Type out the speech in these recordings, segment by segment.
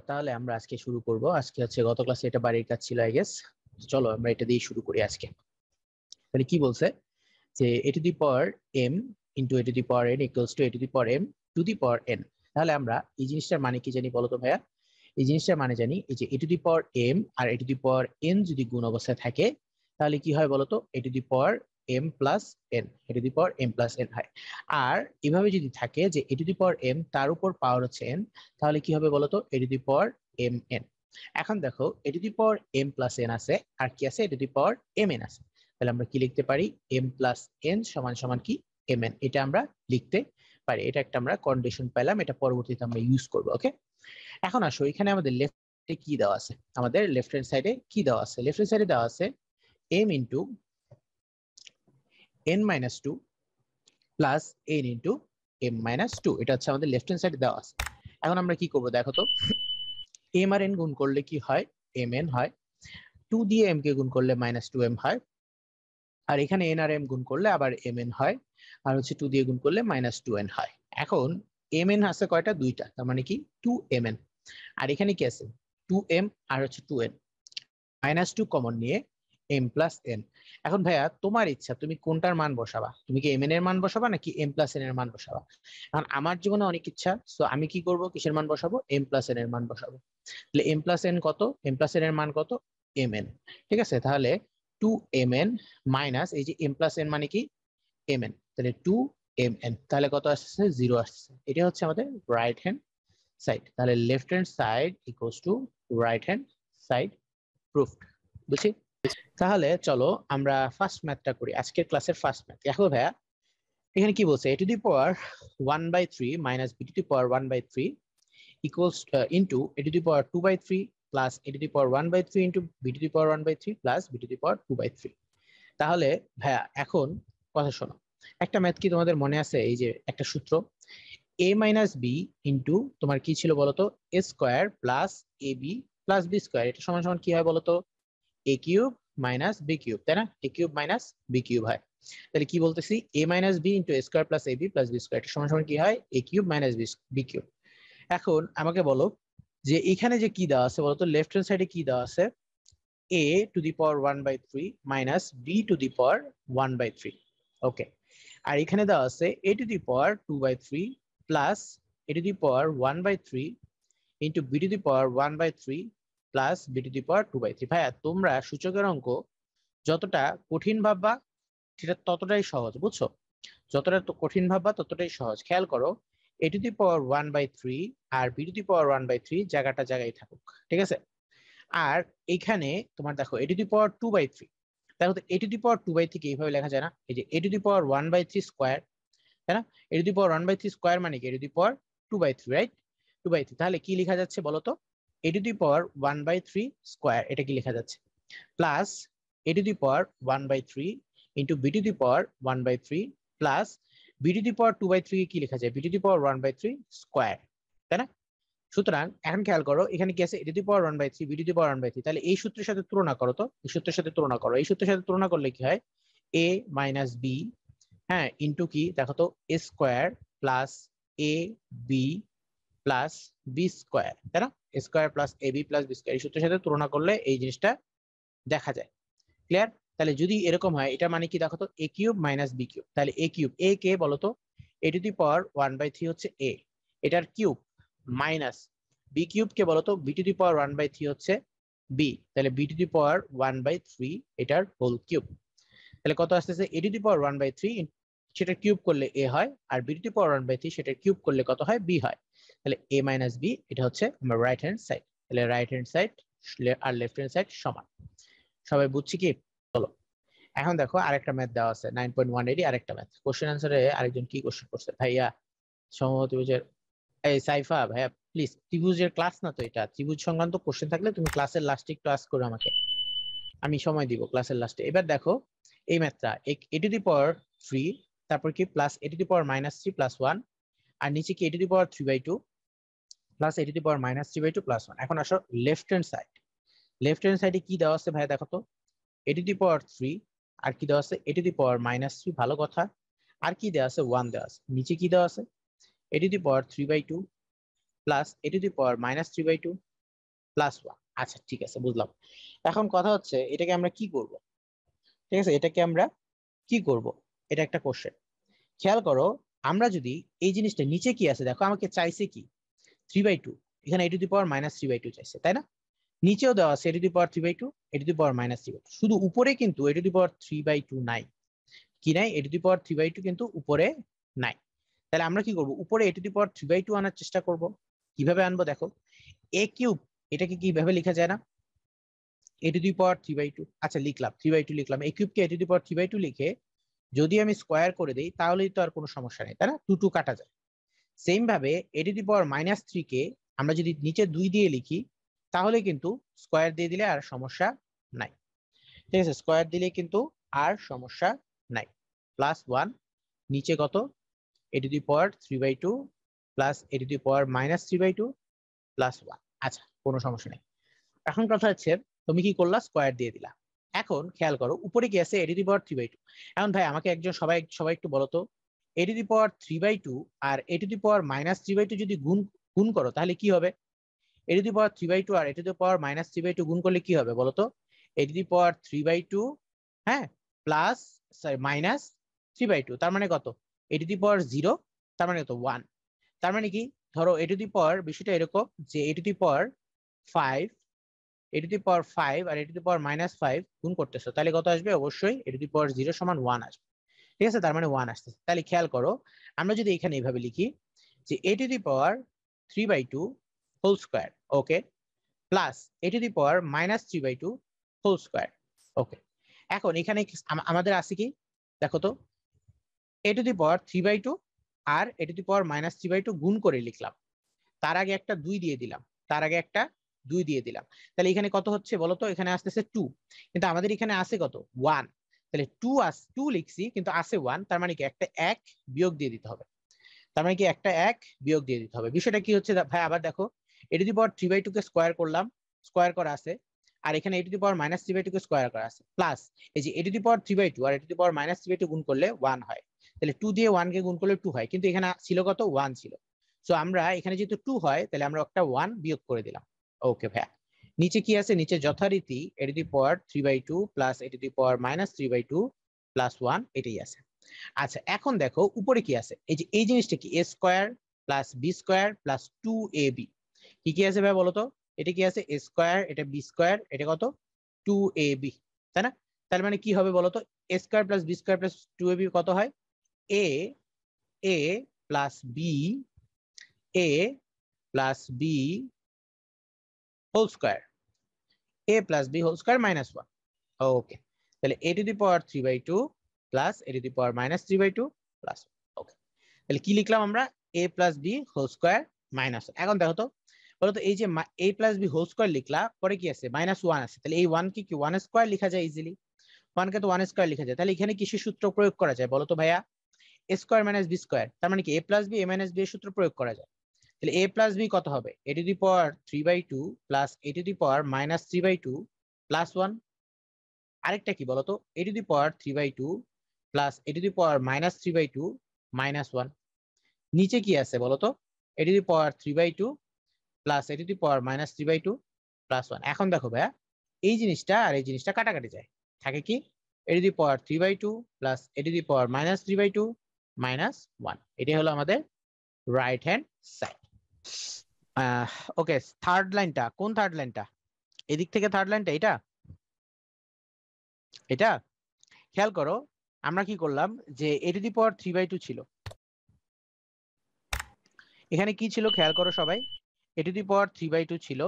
তাহলে আমরা আজকে শুরু করব। আজকে হচ্ছে গত ক্লাসে এটা বাড়ির কাজ ছিল আই গেস। চলো আমরা এটা দিয়ে শুরু করি আজকে। তাহলে কি বলছে যে A to the power M into A to the power N equals to A to the power M to the power N. তাহলে আমরা এই জিনিসটার মানে কি জানি বলো তো ভাইয়া? এই জিনিসটার মানে জানি এই যে A to the power M আর A to the power N যদি গুণ অবস্থায় থাকে তাহলে কি হয় বলতো? এ to the power M plus N, A to the power M plus N হয়। আর এভাবে যদি থাকে যে A to the power M তার উপর পাওয়ার হচ্ছে এন, তাহলে কি হবে বলতো? এ to the power M N. এখন দেখো এ to the power M plus N আছে, আর কি আছে? A to the power M N আছে। তাহলে আমরা কি লিখতে পারি? এম প্লাস এন সমান সমান কি? M N. এটা আমরা লিখতে পারি। এটা একটা আমরা কন্ডিশন পেলাম, এটা পরবর্তীতে আমরা ইউজ করবো। ওকে, এখন আসো এখানে আমাদের লেফটে কি দেওয়া আছে? আমাদের লেফট হ্যান্ড সাইডে কি দেওয়া আছে? লেফট হ্যান্ড সাইডে দেওয়া আছে M into N minus two plus N into M minus two. এটা হচ্ছে আমাদের লেফট হ্যান্ড সাইডে দেওয়া আছে। এখন আমরা কি করবো দেখো তো? এম আর এন গুণ করলে কি হয়? এম এন হয়। টু দিয়ে এম কে গুণ করলে মাইনাস টু এম হয়। আর এখানে এন আর এম গুণ করলে আবার এম এন হয়। আর হচ্ছে টু দিয়ে গুণ করলে মাইনাস টু এন হয়। এখন এম এন আছে কয়টা? দুইটা, তার মানে কি? Two M N. আর এখানে কি আছে? টু এম আর হচ্ছে two N. Minus two common নিয়ে এম প্লাস এন। এখন ভাইয়া তোমার ইচ্ছা, তুমি কোনটার মান বসাবা? তুমি কি এম এন এর মান বসাবা নাকি এম প্লাস এন এর মান বসাবা? এখন আমার জীবনে অনেক ইচ্ছা, সো আমি কি করব? কিসের মান বসাবো? এম প্লাস এন এর মান বসাবো। তাহলে এম প্লাস এন কত? এম প্লাস এন এর মান কত? M N. ঠিক আছে, তাহলে টু এম এন মাইনাস এই যে এম প্লাস এন মানে কি? M N. তাহলে টু এম এন, তাহলে কত আসছে? জিরো আসছে। এটা হচ্ছে আমাদের রাইট হ্যান্ড সাইড। তাহলে left hand side equals to right hand side proofed. বুঝছি? তাহলে চলো আমরা ফার্স্ট ম্যাথটা করি, আজকের ক্লাসের ফার্স্ট ম্যাথ। দেখো ভাইয়া এখানে কি বলছে? A to the power one by three minus B to the power one by three equals into A to the power two by three plus A to the power one by three into B to the power one by three plus B to the power two by three. তাহলে ভাইয়া এখন কথা শোনো, একটা math কি তোমাদের মনে আছে? এই যে একটা সূত্র, এ মাইনাস বি ইন্টু তোমার কি ছিল বলতো? A square plus A B plus B square. এটা সমান সমান কি হয় বলতো? এ কিউব মাইনাস বি কিউব, তাই না? A cube minus B cube হয়। তাহলে কি বলতেছি? এ minus B into A square plus A B plus B square, এটা সমান সমান কি হয়? এ কিউব মাইনাস বি কিউব। এখন আমাকে বলো যে এখানে যে কি দেওয়া আছে বলতো? লেফট হ্যান্ড সাইডে কি দেওয়া আছে? a to the power 1 by 3 minus b to the power 1 by 3। ওকে, আর এখানে দেওয়া আছে a to the power 2 by 3 plus a to the power 1 by 3 into b to the power 1 by 3 plus b to the power 2 by 3। ভাইয়া তোমরা সূচকের অঙ্ক যতটা কঠিন ভাববা সেটা ততটাই সহজ, বুঝছো? যতটা তো কঠিন ভাববা ততটাই সহজ। খেয়াল করো, a to the power 1 by 3 R b to the power 1 by 3 জায়গাটা জায়গায় থাকুক, ঠিক আছে? আর এখানে তোমার দেখো এ to the power two by three, দেখো তো A to the power two by three এইভাবে লেখা যায় না? এই যে A to the power one by three square, তাই না? A to the power one by three square মানে কি? A to the power two by three, right? Two by three, তাহলে কি লেখা যাচ্ছে বলতো? এ to the power one by three square, এটা কি লেখা যাচ্ছে? Plus A to the power one by three into B to the power one by three plus B to the power two by three কি লেখা যায়? B to the power one by three square, তাই না? সুতরাং এখন খেয়াল করো এখানে কি আছে? A to the power one by three B to the power one by three. তাহলে এই সূত্রের সাথে তুলনা করো তো, এই সূত্রের সাথে তুলনা করো। এই সূত্রের সাথে তুলনা করলে কি হয়? এ মাইনাস বি, হ্যাঁ, ইন্টু কি দেখো তো? এ square plus A B plus B square, তাই না? এ square plus A B plus B square, এই সূত্রের সাথে তুলনা করলে এই জিনিসটা দেখা যায়। ক্লিয়ার? তাহলে যদি এরকম হয় এটা মানে কি দেখো তো? A cube minus B cube. তাহলে এ কিউব, এ কে বলতো? এ to the power one by three হচ্ছে এ, এটার কিউব, মাইনাস বি কিউব কে বলতো? B to the power one by three হচ্ছে বি, তাহলে B to the power one by three এটার হোল কিউব। তাহলে কত আসতেছে? এ to the power one by three, সেটা কিউব করলে এ হয়, আর B to the power one by three সেটা কিউব করলে কত হয়? বি হয়। তাহলে এ মাইনাস বি, এটা হচ্ছে আমার রাইট হ্যান্ড সাইড। তাহলে রাইট হ্যান্ড সাইড আর লেফট হ্যান্ড সাইড সমান। সবাই বুঝছি কি? চলো এখন দেখো আরেকটা ম্যাথ দেওয়া আছে 9.180, আরেকটা ম্যাথ। কোশ্চেন আনসারে আরেকজন কি কোশ্চেন করছে ভাইয়া? সম্ভবত ত্রিভুজের, এই সাইফা ভাইয়া প্লিজ, ত্রিভুজের ক্লাস না তো এটা, ত্রিভুজ সংক্রান্ত কোশ্চেন থাকলে তুমি ক্লাসের লাস্টে একটু আস্ক করো আমাকে, আমি সময় দিব ক্লাসের লাস্টে। এবার দেখো এই ম্যাথটা, এ টু দি পাওয়ার থ্রি, তারপর কি plus A to the power minus three plus one, আর নিচে কি A to the power three by two plus A to the power minus three by two plus one. এখন আসো left hand side, left hand সাইডে কি দেওয়া আছে ভাইয়া দেখো তো? A to the power three, আর কি দেওয়া আছে? A to the power minus three, ভালো কথা। আর কি দেওয়া আছে? ওয়ান দেওয়া আছে। নিচে কি দেওয়া আছে? A to the power three by two plus A to the power minus 3/2 plus 1। আচ্ছা ঠিক আছে, বুঝলাম। এখন কথা হচ্ছে এটাকে আমরা কি করব? ঠিক আছে, এটাকে আমরা কি করব, এটা একটা কোশ্চেন। খেয়াল করো, আমরা যদি এই জিনিসটা নিচে কি আছে দেখো, আমাকে চাইছে কি 3/2, এখানে A to the power minus 3/2 চাইছে, তাই না? নিচেও দেওয়া আছে A to the power 3/2, A to the power minus 3/2, শুধু উপরে কিন্তু এ টু দি পাওয়ার 3/2 নাই। কি নাই? এ টু দি পাওয়ার 3/2 কিন্তু উপরে নাই। তাহলে আমরা কি করব, উপরে এ টু দি পাওয়ার 3/2 আনার চেষ্টা করব। কিভাবে আনবো দেখো, এ কিউব এটাকে কিভাবে লেখা যায় না, এ টু দি পাওয়ার 3/2। আচ্ছা লিখলাম 3/2 লিখলাম, এ কিউবকে এ টু দি পাওয়ার 3/2 লিখে যদি আমি স্কোয়ার করে দিই তাহলেই তো আর কোনো সমস্যা নেই, তাই না? 2 2 কাটা যায়। সেম ভাবে এ টু দি পাওয়ার মাইনাস 3 কে আমরা যদি নিচে 2 দিয়ে লিখি তাহলে কিন্তু স্কোয়ার দিয়ে দিলে আর সমস্যা নাই। ঠিক আছে, স্কোয়ার দিলে কিন্তু আর সমস্যা নাই। প্লাস 1, নিচে কত, A to the power 3/2 plus A to the power minus 3/2 plus 1। আচ্ছা, কোনো সমস্যা নেই। এখন কথা হচ্ছে তুমি কি করলা, স্কোয়ার দিয়ে দিলা। এখন খেয়াল করো উপরে কি আছে, এ টু দি পাওয়ার 3/2। এখন ভাই আমাকে একজন সবাই সবাই একটু বলো তো, এ টু দি পাওয়ার 3/2 আর A to the power minus 3/2 যদি গুণ গুণ করো তাহলে কি হবে? এ টু দি পাওয়ার 3/2 আর A to the power minus 3/2 গুণ করলে কি হবে বলো তো? এ টু দি পাওয়ার 3/2, হ্যাঁ, প্লাস মাইনাস 3/2, তার মানে কত? এ টু দি পাওয়ার 0, তার মানে কত? 1। তার মানে কি, ধরো এ টু দি পাওয়ার বিষয়টা এরকম যে A to the power 5, A to the power 5 আর A to the power minus 5 গুণ করতেছো, তাহলে কত আসবে? অবশ্যই এ টু দি পাওয়ার 0 সমান 1 আসবে। ঠিক আছে, তার মানে 1 আসতেছে। তাহলে খেয়াল করো, আমরা যদি এখানে এইভাবে লিখি যে A to the power 3/2 whole square, okay, plus A to the power minus 3/2 whole square, okay. এখন এখানে আমাদের আছে কি দেখো তো, এ টু দি পাওয়ার 3/2 আর A to the power minus 3/2 গুণ করে লিখলাম, তার আগে একটা 2 দিয়ে দিলাম, তার আগে একটা 2 দিয়ে দিলাম। তাহলে এখানে কত হচ্ছে বলতো? এখানে আসতেছে 2, কিন্তু আমাদের এখানে আছে কত? 1। তাহলে 2 লিখছি কিন্তু আছে 1, তার মানে কি একটা 1 বিয়োগ দিয়ে দিতে হবে। তার মানে কি একটা 1 বিয়োগ দিয়ে দিতে হবে। বিষয়টা কি হচ্ছে ভাই, আবার দেখো, এ টু দি পাওয়ার 3/2 কে স্কোয়ার করলাম, স্কোয়ার করা আছে, আর এখানে A to the power minus 3/2 কে স্কোয়ার করা আছে, প্লাস এই যে এ টু দি পাওয়ার 3/2 আর A to the power minus 3/2 গুণ করলে 1 হয়। তাহলে 2 দিয়ে 1 কে গুণ করলে 2 হয়, কিন্তু এখানে ছিল কত? 1 ছিল। সো আমরা এখানে যেহেতু 2 হয় তাহলে আমরা একটা 1 বিয়োগ করে দিলাম। ওকে ভাইয়া, নিচে কি আছে? নিচে যথারীতি A to the power 3/2 plus A to the power minus 3/2 plus 1 এটাই আছে। আচ্ছা এখন দেখো উপরে কি আছে, এই যে এই জিনিসটা কি, A square plus B square plus 2ab। কি কি আছে ভাই বলতো? এটা কি আছে? এ স্কোয়ার, এটা বি স্কোয়ার, এটা কত? 2ab, তাই না? তার মানে কি হবে বলতো? A square plus B square plus 2ab কত হয়? A A plus B, A plus B whole square, A plus B whole square minus 1। Okay, তাহলে A to the power 3/2 plus A to the power minus 3/2 plus, okay. তাহলে কি লিখলাম আমরা? A plus B whole square minus. এখন দেখো তো বলতো, এই যে A plus B whole square লিখলা, পরে কি আছে? মাইনাস 1 আছে, তাহলে এই 1 কি 1 স্কোয়ার লিখা যায় ইজিলি, 1 কে তো 1 স্কোয়ার লিখা যায়। তাহলে এখানে কিসের সূত্র প্রয়োগ করা যায় বলতো ভাইয়া? এ স্কোয়ার মাইনাস বি স্কোয়ার, তার মানে কি a plus B A minus B এর সূত্র প্রয়োগ করা যায়। তাহলে এ প্লাস বি কত হবে? A to the power 3/2 plus A to the power minus 3/2 plus 1। আরেকটা কি বলতো? এ to the power 3/2 plus A to the power minus 3/2 minus 1। নিচে কি আছে বলতো? এ to the power 3/2 plus A to the power minus 3/2 plus 1। এখন দেখো ভাইয়া, এই জিনিসটা আর এই জিনিসটা কাটাকাটি যায়, থাকে কি A to the power 3/2 plus A to the power minus 3/2 minus 1। এটাই হলো আমাদের right hand side. Okay, third লাইনটা কোন? থার্ড লাইনটা এদিক থেকে, থার্ড লাইনটা এটা, এটা খেয়াল করো, আমরা কি করলাম যে এ টু দি পাওয়ার 3/2 ছিল, এখানে কি ছিল খেয়াল করো সবাই, এ টু দি পাওয়ার 3/2 ছিল,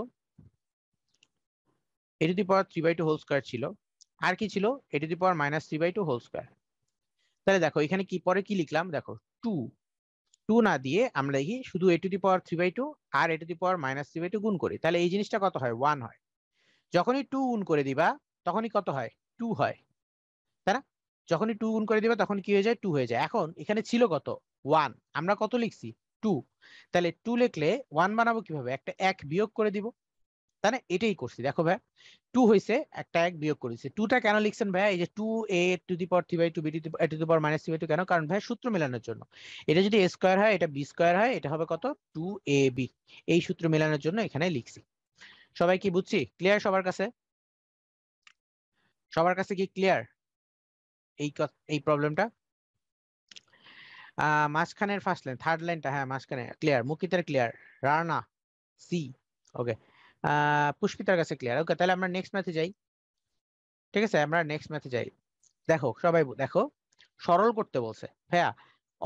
A to the power 3/2 whole square ছিল, আর কি ছিল? A to the power minus 3/2 whole square. তাহলে দেখো এখানে কি পরে কি লিখলাম দেখো, 2 2 না দিয়ে আমরা লিখি শুধু এ টু দি পাওয়ার 3/2 আর A to the power minus 3/2 গুণ করি, তাহলে এই জিনিসটা কত হয়? 1 হয়। যখনই 2 গুণ করে দিবা তখনই কত হয়? 2 হয়, তাই না? যখনই 2 গুণ করে দিবা তখন কি হয়ে যায়? 2 হয়ে যায়। এখন এখানে ছিল কত? 1, আমরা কত লিখছি? 2। তাহলে 2 লিখলে 1 বানাবো কিভাবে? একটা 1 বিয়োগ করে দিব, তাই না? এটাই করছি। দেখো ভাই 2 হয়েছে, একটা 1 বিয়োগ করেছে। 2টা কেন লিখছেন ভাই? এই যে 2a to the power 3/2 b to the power -3/2 কেন? কারণ ভাই সূত্র মেলানোর জন্য। এটা যদি a স্কয়ার হয়, এটা b স্কয়ার হয়, এটা হবে কত? 2ab। এই সূত্র মেলানোর জন্য এখানে লিখছি। সবাই কি বুঝছি? ক্লিয়ার সবার কাছে? সবার কাছে কি ক্লিয়ার এই প্রবলেমটা? মাঝখানের ফার্স্ট লাইন, থার্ড লাইনটা, হ্যাঁ মাঝখানে ক্লিয়ার। মুকিতের ক্লিয়ার, রানা সি, ওকে, পুষ্পিতার কাছে ক্লিয়ার। ওকে, তাহলে আমরা নেক্সট ম্যাথে যাই। ঠিক আছে, আমরা নেক্সট ম্যাথে যাই। দেখো সবাই দেখো, সরল করতে বলছে ভাইয়া,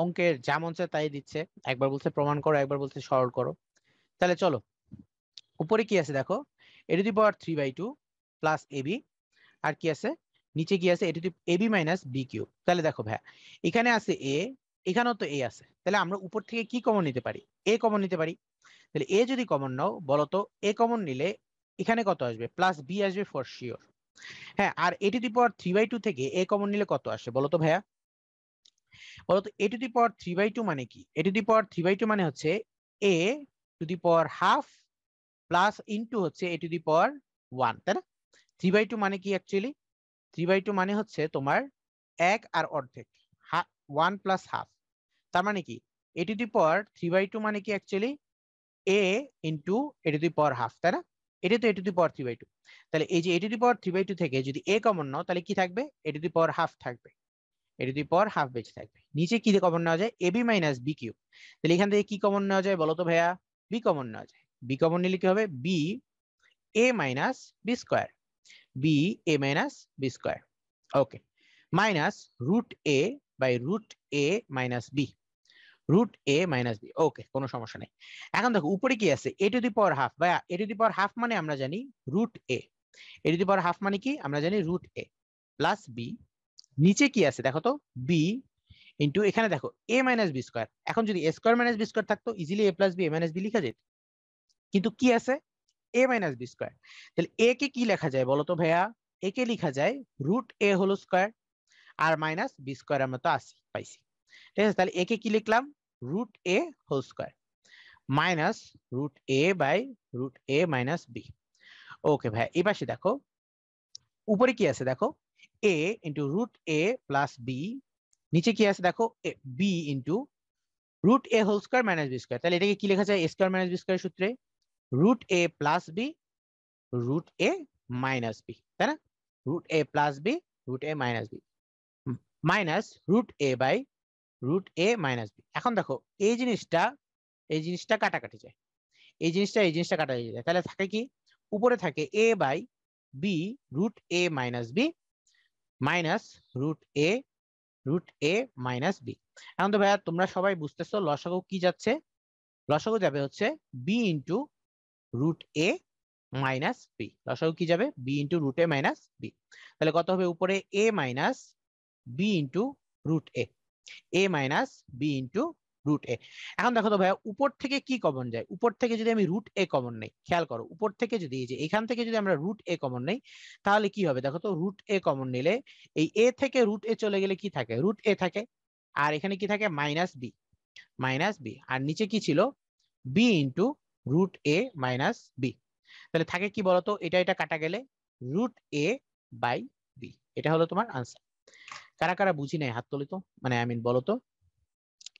অঙ্কের যা মন চায় তাই দিচ্ছে। একবার বলছে প্রমাণ করো, একবার বলছে সরল করো। তাহলে চলো, উপরে কি আছে দেখো, a to the power 3/2 plus ab, আর কি আছে নিচে কি আছে, a to the ab minus b cube. তাহলে দেখো ভাইয়া, এখানে আছে a, এখানেও তো a আছে, তাহলে আমরা উপর থেকে কি কমন নিতে পারি? a কমন নিতে পারি। তাহলে a যদি কমন নাও, বলো তো a কমন নিলে এখানে কত আসবে? প্লাস b আসবে ফর শিওর। হ্যাঁ, আর a টু দি পাওয়ার 3/2 থেকে a কমন নিলে কত আসে বলো তো ভাইয়া? বলো তো a টু দি পাওয়ার 3/2 মানে কি? a টু দি পাওয়ার 3/2 মানে হচ্ছে a to the power half plus into হচ্ছে a টু দি পাওয়ার 1, তাই না? 3/2 মানে কি অ্যাকচুয়ালি? 3/2 মানে হচ্ছে তোমার 1 আর অর্ধেক, 1 প্লাস হাফ। তার মানে কি a টু দি পাওয়ার 3/2 মানে কি actually a into a to the power half, তাই না? এটা তো a টু দি পাওয়ার 3/2। তাহলে এই যে a টু দি পাওয়ার 3/2 থেকে যদি a কমন নাও, তাহলে কি থাকবে? a to the power half থাকবে, a to the power half বেঁচে থাকবে। নিচে কি কমন নেওয়া যায়? ab minus b cube. তাহলে এখান থেকে কি কমন নেওয়া যায় বলো তো ভাইয়া? b কমন নেওয়া যায়। b কমন নিলে কি হবে? b a minus b square, b a minus b square, okay, minus root a by root a minus b, root a minus b, okay, কোনো সমস্যা নেই। এখন দেখো উপরে কি আছে? a to the power half. ভাইয়া a to the power half মানে আমরা জানি root a to the power half মানে কি আমরা জানি রুট a প্লাস b। নিচে কি আছে দেখো তো? b ইন্টু, এখানে দেখো a মাইনাস বি স্কোয়ার। এখন যদি a square minus B square থাকতো, easily a plus B a minus B লিখা যেত, কিন্তু কি আছে? a minus B square. তাহলে a কে কি লেখা যায় বলো তো ভাইয়া? a কে লেখা যায় রুট a হোল স্কোয়ার, আর মাইনাস বি স্কোয়ার আমরা তো পাইছি। ঠিক আছে, তাহলে a কে কি লিখলাম? Root a whole square minus root a by root a minus B. Okay ভাই, এই পাশে দেখো উপরে কি আছে দেখো, a into root a plus B, নিচে কি আছে দেখো, b into root a whole square minus B square. তাহলে এটাকে কি লেখা যায়? a square minus B square সূত্রে root a plus B root a minus B, তাই না? Root a plus B root a minus B minus root a by root a minus B. এখন দেখো এই জিনিসটা কাটাকাটি যায়, এই জিনিসটা কাটাকাটি যায়, তাহলে থাকে কি? উপরে থাকে a by B root a minus B minus root a minus B. এখন তো ভাইয়া তোমরা সবাই বুঝতেছো লসাগু কি যাচ্ছে? লসাগু যাবে হচ্ছে B into root A minus B. লসাগু কি যাবে? B into root A minus B. তাহলে কত হবে উপরে? এ minus B into root A minus B into root এ। এখন দেখো তো ভাইয়া, উপর থেকে কি কমন যায়? উপর থেকে যদি আমি রুট এ কমন নেই, খেয়াল করো, উপর থেকে যদি এই যে এখান থেকে যদি আমরা রুট এ কমন নেই, তাহলে কি হবে দেখো তো? রুট এ কমন নিলে এই এ থেকে রুট এ চলে গেলে কি থাকে? রুট এ থাকে, আর এখানে কি থাকে? মাইনাস বি, আর নিচে কি ছিল? B into root A minus B. তাহলে থাকে কি বলতো? এটা কাটা গেলে রুট এ বাই বি। এটা হলো তোমার আনসার। কারা কারা বুঝি নাই হাত তোলো তো, মানে আই মিন বলো তো,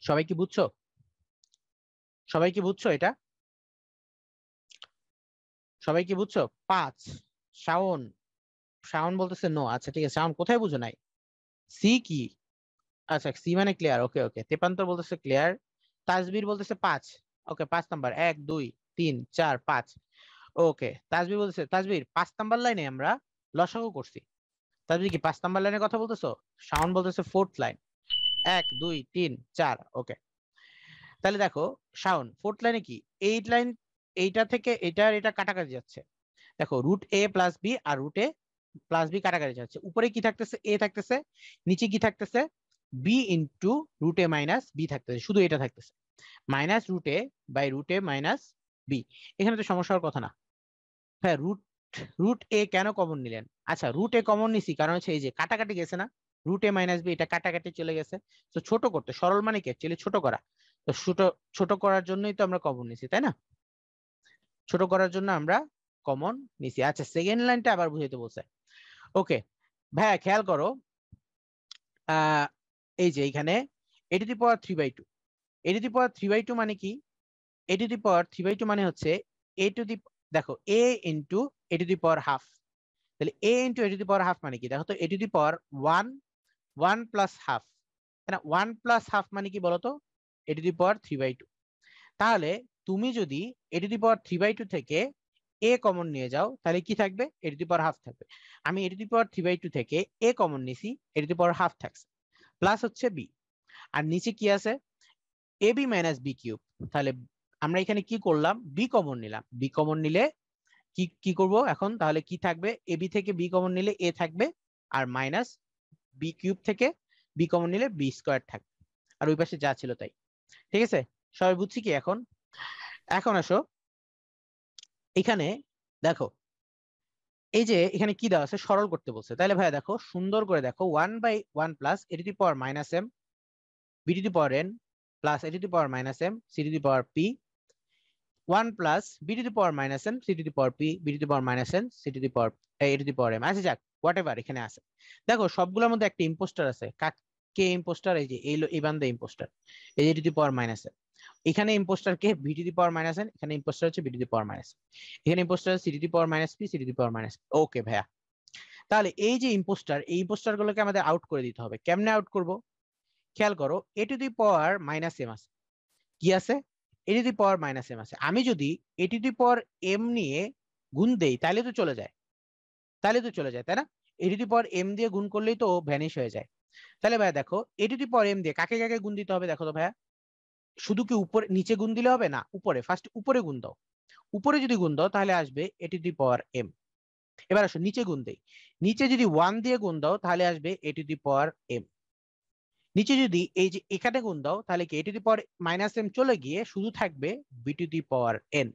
সবাই কি বুঝছো? সবাই কি বুঝছো এটা? সবাই কি বুঝছো? 5, শাওন, শাওন বলতেছে নো। আচ্ছা ঠিক আছে, শাওন কোথায় বুঝো নাই? সি কি? আচ্ছা সি মানে ক্লিয়ার, ওকে ওকে। তেপান্তর বলতেছে ক্লিয়ার। তাজবির বলতেছে 5, ওকে 5 নাম্বার, 1 2 3 4 5, ওকে। তাজবির বলতেছে, তাজবির 5 নাম্বার লাইনে আমরা লসাগু করছি। তাজবির কি 5 নাম্বার লাইনের কথা বলতেছো? শাওন বলতেছে 4th লাইন, 1 2 3 4, ওকে। তাহলে দেখো শাওন 4th লাইনে কি, 8 লাইন, এইটা থেকে এটা কাটাকাটি যাচ্ছে। দেখো রুট এ প্লাস বি আর রুট এ প্লাস বি কাটাকাটি যাচ্ছে। উপরে কি থাকতেছে? এ থাকতেছে, নিচে কি থাকতেছে? B into root A minus B থাকতেছে, শুধু এটা থাকতেছে, minus root A by root A minus B. এখানে তো সমস্যা হওয়ার কথা না। হ্যাঁ, রুট রুট এ কেন কমন নিলেন? আচ্ছা রুট এ কমন নিছি কারণ হচ্ছে এই যে কাটাকাটি গেছে না, রুট এ মাইনাস বি এটা কাটাকাটি চলে গেছে। তো ছোট করতে, সরল মানে কি অ্যাকচুয়ালি ছোট করা, তো ছোট ছোট করার জন্যই তো আমরা কমন নিছি, তাই না? ছোট করার জন্য আমরা কমন নিছি। আচ্ছা সেকেন্ড লাইনটা আবার বুঝাইতে বলছে। ওকে ভাইয়া খেয়াল করো, এই যে এখানে a to the power 3/2, a to the power 3/2 মানে কি? a টু দি পাওয়ার 3/2 মানে হচ্ছে a টু দি, দেখো a into a to the power half. তাহলে a into a to the power half মানে কি? দেখো তো a to the power 1 plus half, তাই না? 1 প্লাস হাফ মানে কি বলতো? a to the power 3/2। তাহলে তুমি যদি a টু দি পাওয়ার 3/2 থেকে a কমন নিয়ে যাও তাহলে কি থাকবে? a to the power half থাকবে। আমি a টু দি পাওয়ার 3/2 থেকে a কমন নিছি, a to the power half থাকছে, প্লাস হচ্ছে b। আর নিচে কি আছে? ab minus b cube. তাহলে আমরা এখানে কি করলাম? b কমন নিলাম। b কমন নিলে কি কি করব এখন? তাহলে কি থাকবে? ab থেকে b কমন নিলে a থাকবে, আর মাইনাস b কিউব থেকে b কমন নিলে b স্কয়ার থাকবে, আর ওই পাশে যা ছিল তাই। ঠিক আছে, সবাই বুঝছি কি এখন? এখন আসো এখানে দেখো, এই যে এখানে কি দেওয়া আছে? সরল করতে বলছে। তাহলে ভাই দেখো সুন্দর করে দেখো, 1/1 plus a to the power minus m b to the power n plus a to the power minus m c to the power p, 1 plus b to the power minus n c to the power p b to the power minus n c to the power a to the power m। আচ্ছা যাক, what ever এখানে আছে। দেখো সবগুলোর মধ্যে একটা impostor আছে। কে ইম্পোস্টার? এই যে এই বান্দা ইম্পোস্টার, এই যে to the power minus n। এখানে ইম্পোস্টার কে? b to the power minus n। এখানে ইম্পোস্টার হচ্ছে b to the power minus. এখানে impostor c to the power minus p c to the power minus. Okay ভাইয়া, তাহলে এই যে impostor, এই ইম্পোস্টার গুলোকে আমাদের আউট করে দিতে হবে। কেমনে আউট করব? খেয়াল করো, a to the power minus m আছে, কি আছে? a to the power minus m আছে। আমি যদি a to the power m নিয়ে গুণ দেই তাহলে তো চলে যায়, তাই না? a to the power m দিয়ে গুণ করলেই তো ভ্যানিশ হয়ে যায়। তাহলে ভাইয়া দেখো, a to the power m দিয়ে কাকে কাকে গুণ দিতে হবে দেখো তো ভাইয়া। শুধু কি উপরে নিচে গুণ দিলে হবে? না, উপরে, ফার্স্ট উপরে গুণ দাও। উপরে যদি গুণ দাও তাহলে আসবে a to the power m। এবার আসো নিচে গুণ দেই। নিচে যদি 1 দিয়ে গুণ দাও তাহলে আসবে a to the power m। নিচে যদি এই যে এখানে গুণ দাও তাহলে কি a to the power minus m চলে গিয়ে শুধু থাকবে b to the power n।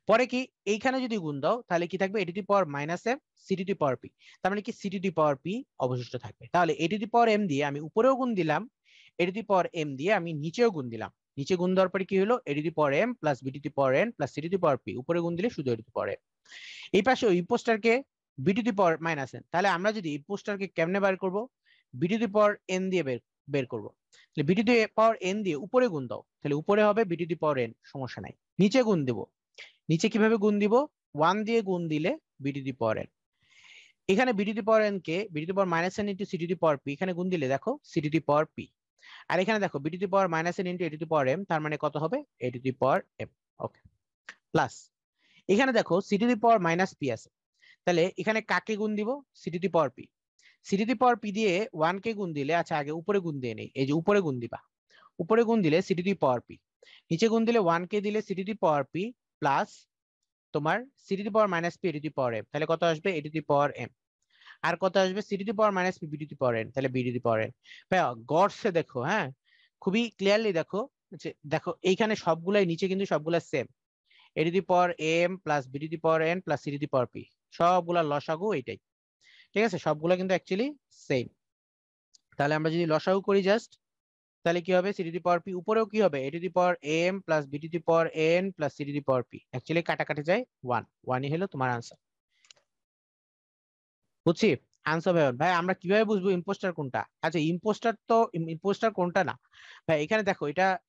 পরে কি এইখানে যদি গুণ দাও তাহলে কি থাকবে? a to the power minus m c to the power p। তার মানে কি c to the power p অবশিষ্ট থাকবে। তাহলে a to the power m দিয়ে আমি উপরেও গুণ দিলাম, a to the power m দিয়ে আমি নিচেও গুণ দিলাম। নিচে গুণ দেওয়ার পরে কি হলো? a to the power m plus b to the power n plus c to the power p। উপরে গুণ দিলে শুধু a to the power m। এই পাশে ওই পোস্টারকে b to the power minus n। তাহলে আমরা যদি এই পোস্টারকে কেমনে বের করব? b to the power n দিয়ে বের করব। তাহলে b to the power n দিয়ে উপরে গুণ দাও, তাহলে উপরে হবে b to the power n, সমস্যা নাই। নিচে গুণ দেব, নিচে কিভাবে গুণ দিব? 1 দিয়ে গুণ দিলে b to the power n। এখানে b to the power n K b to the power minus n into c to the power p, এখানে গুণ দিলে দেখো c to the power p। আর এখানে দেখো b to the power minus n into a to the power m, তার মানে কত হবে? a to the power m। Okay, plus এখানে দেখো c to the power minus p আছে। তাহলে এখানে কাকে গুণ দিব? c to the power p। c to the power p দিয়ে 1 কে গুণ দিলে, আচ্ছা আগে উপরে গুণ দিয়ে নেই, এই যে উপরে গুণ দিবা। উপরে গুণ দিলে c to the power p, নিচে গুণ দিলে 1 কে দিলে c to the power p plus তোমার c to the power minus p a to the power m। তাহলে কত আসবে? a to the power m। আর কত আসবে? c to the power minus p b to the power n। তাহলে b to the power n। ভাইয়া গড়সে দেখো, হ্যাঁ খুবই ক্লিয়ারলি দেখো, যে দেখো এইখানে সবগুলাই নিচে কিন্তু সবগুলা same, a to the power m plus b to the power n plus c to the power p, সবগুলা লসাগু এইটাই। ঠিক আছে, সবগুলা কিন্তু অ্যাকচুয়ালি সেম। তাহলে আমরা যদি লসাগু করি জাস্ট, তাহলে কি হবে? c to the power p উপরেও কি হবে? a to the power m plus b to the power n plus c to the power p। Actually কাটাকাটি যায় 1, 1ই হলো তোমার আনসার। বুঝছি আনসার ভাই। ভাই আমরা কিভাবে বুঝবো ইম্পোস্টার কোনটা? আচ্ছা ইম্পোস্টার তো, ইম্পোস্টার কোনটা না ভাই, এখানে দেখো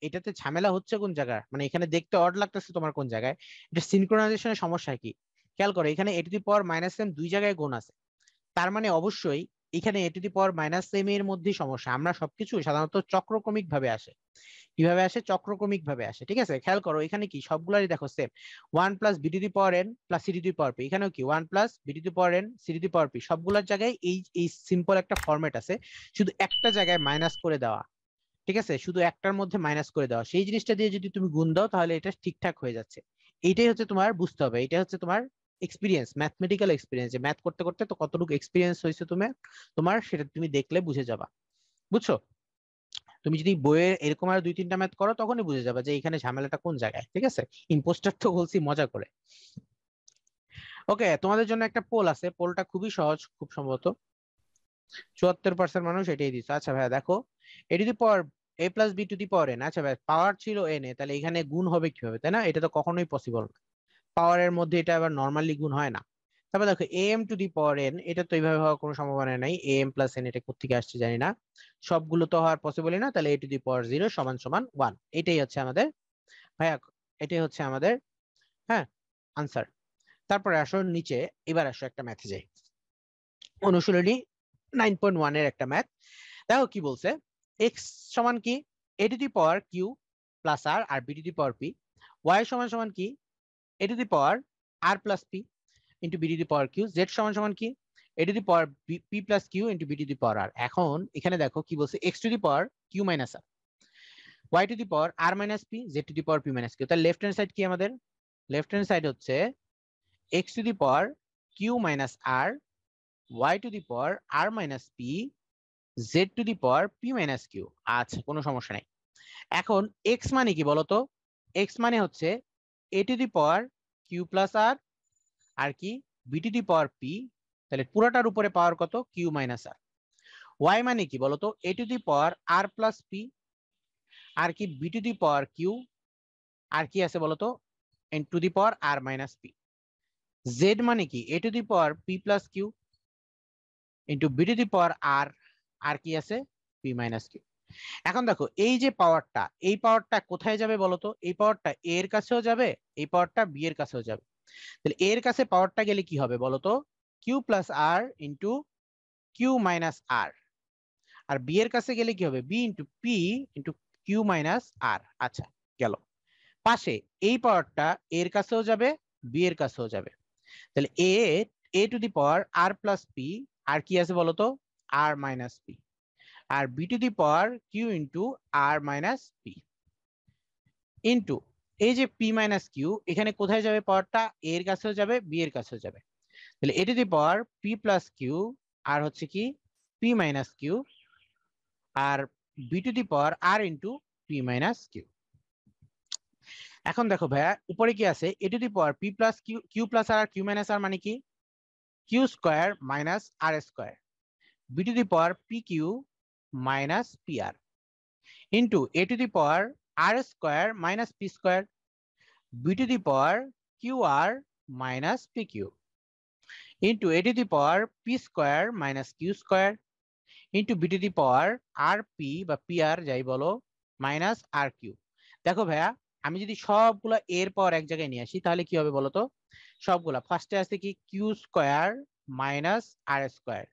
এটাতে ঝামেলা হচ্ছে কোন জায়গায়, মানে এখানে দেখতে অড লাগতেছে তোমার কোন জায়গায়? এটা সিনক্রোনাইজেশনের সমস্যা কি? খেয়াল করো, এখানে a to the power minus m দুই জায়গায় গুণ আছে, তার মানে অবশ্যই এখানে a to the power minus m এর মধ্যেই সমস্যা। আমরা সবকিছু সাধারণত চক্রক্রমিক ভাবে আসে। কিভাবে আসে? চক্রক্রমিক ভাবে আসে। ঠিক আছে, খেয়াল করো এখানে কি সবগুলাই দেখো same, 1 plus B to the power N plus C to the power P. এখানেও কি 1 plus B to the power N C to the power P, সবগুলোর জায়গায় এই এই সিম্পল একটা ফরম্যাট আছে, শুধু একটা জায়গায় মাইনাস করে দেওয়া। ঠিক আছে, শুধু একটার মধ্যে মাইনাস করে দেওয়া, সেই জিনিসটা দিয়ে যদি তুমি গুণ দাও তাহলে এটা ঠিকঠাক হয়ে যাচ্ছে। এইটাই হচ্ছে তোমার বুঝতে হবে, এটা হচ্ছে তোমার এক্সপিরিয়েন্স, ম্যাথমেটিক্যাল এক্সপিরিয়েন্স, যে ম্যাথ করতে করতে তো কতটুকু এক্সপিরিয়েন্স হয়েছে তোমার সেটা তুমি দেখলে বুঝে যাবা। বুঝছো? তুমি যদি বইয়ে এরকম আর 2-3টা ম্যাথ করো তখনই বুঝে যাবে যে এখানে ঝামেলাটা কোন জায়গায়। ঠিক আছে, ইম্পোস্টার তো বলছি মজা করে। ওকে, তোমাদের জন্য একটা পোল আছে, পোলটা খুবই সহজ, খুব সম্ভবত 74% মানুষ এটাই দিচ্ছে। আচ্ছা ভাইয়া দেখো, এ to the power a plus B to the power N, আচ্ছা ভাই পাওয়ার ছিল এন এ, তাহলে এখানে গুণ হবে কিভাবে, তাই না? এটা তো কখনোই পসিবল না। পাওয়ারের মধ্যে এটা আবার নর্মালি গুণ হয় না। তারপর দেখো am two the power n, এটা তো এইভাবে হওয়ার কোনো সম্ভাবনা নাই। am প্লাস n এটা কোত্থেকে আসছে জানি না, সবগুলো তো হওয়ার পসিবলই না। তাহলে a টু দি পাওয়ার 0 সমান সমান 1, এটাই হচ্ছে আমাদের ভাইয়া, এটাই হচ্ছে আমাদের হ্যাঁ আনসার। তারপরে আসো নিচে, এবার আসো একটা ম্যাথে যাই, অনুশীলনী 9.1 এর একটা ম্যাথ। দেখো কি বলছে, x সমান কি a to the power q plus r আর b to the power p, y সমান সমান কি a to the power r plus p into b to the power q, z সমান সমান কি a to the power p plus q into b to the power r। এখন এখানে দেখো কি বলছে, x to the power q minus r, y to the power r minus p, z two the power p minus q। তাহলে left hand side কি আমাদের, left hand side হচ্ছে x to the power q minus r, y to the power r minus p, z two the power p minus q। আচ্ছা, কোনো সমস্যা নাই। এখন x মানে কি বলতো, x মানে হচ্ছে a to the power q plus r আর কি b to the power p, তাহলে পুরোটার উপরে পাওয়ার কত q মাইনাস r। y মানে কি বলতো, a to the power r plus p আর কি b to the power q আর কি আছে বলতো n two the power r minus p। z মানে কি a to the power p plus q into b to the power r আর কি আছে p minus q। এখন দেখো এই যে পাওয়ারটা, এই পাওয়ারটা কোথায় যাবে বলতো, এই পাওয়ারটা a এর কাছেও যাবে, এই পাওয়ারটা b এর কাছেও যাবে। তাহলে a এর কাছে পাওয়ারটা গেলে কি হবে বলতো, q plus r into q minus r, আর b এর কাছে গেলে কি হবে b into p into q minus r। আচ্ছা গেল, পাশে এই পাওয়ারটা a এর কাছেও যাবে b এর কাছেও যাবে। তাহলে a to the power r plus p আর কি আছে বলতো r মাইনাস p, আর b to the power q into r minus p into এই যে p মাইনাস q, এখানে কোথায় যাবে পাওয়ারটা, a এর কাছেও যাবে b এর কাছেও যাবে। তাহলে a to the power p plus q আর হচ্ছে কি p মাইনাস q, আর b to the power r into p minus q। এখন দেখো ভাইয়া উপরে কি আছে, a to the power p plus q plus r, q minus r মানে কি q square minus r square, b to the power pq minus pr into a to the power r square minus p square, b to the power qr minus pq into a to the power p square minus q square into b to the power rp বা pr যাই বলো minus rq। দেখো ভাইয়া আমি যদি সবগুলা এর পর এক জায়গায় নিয়ে আসি তাহলে কি হবে বলতো, সবগুলা ফার্স্টে আছে কি Q square minus R square,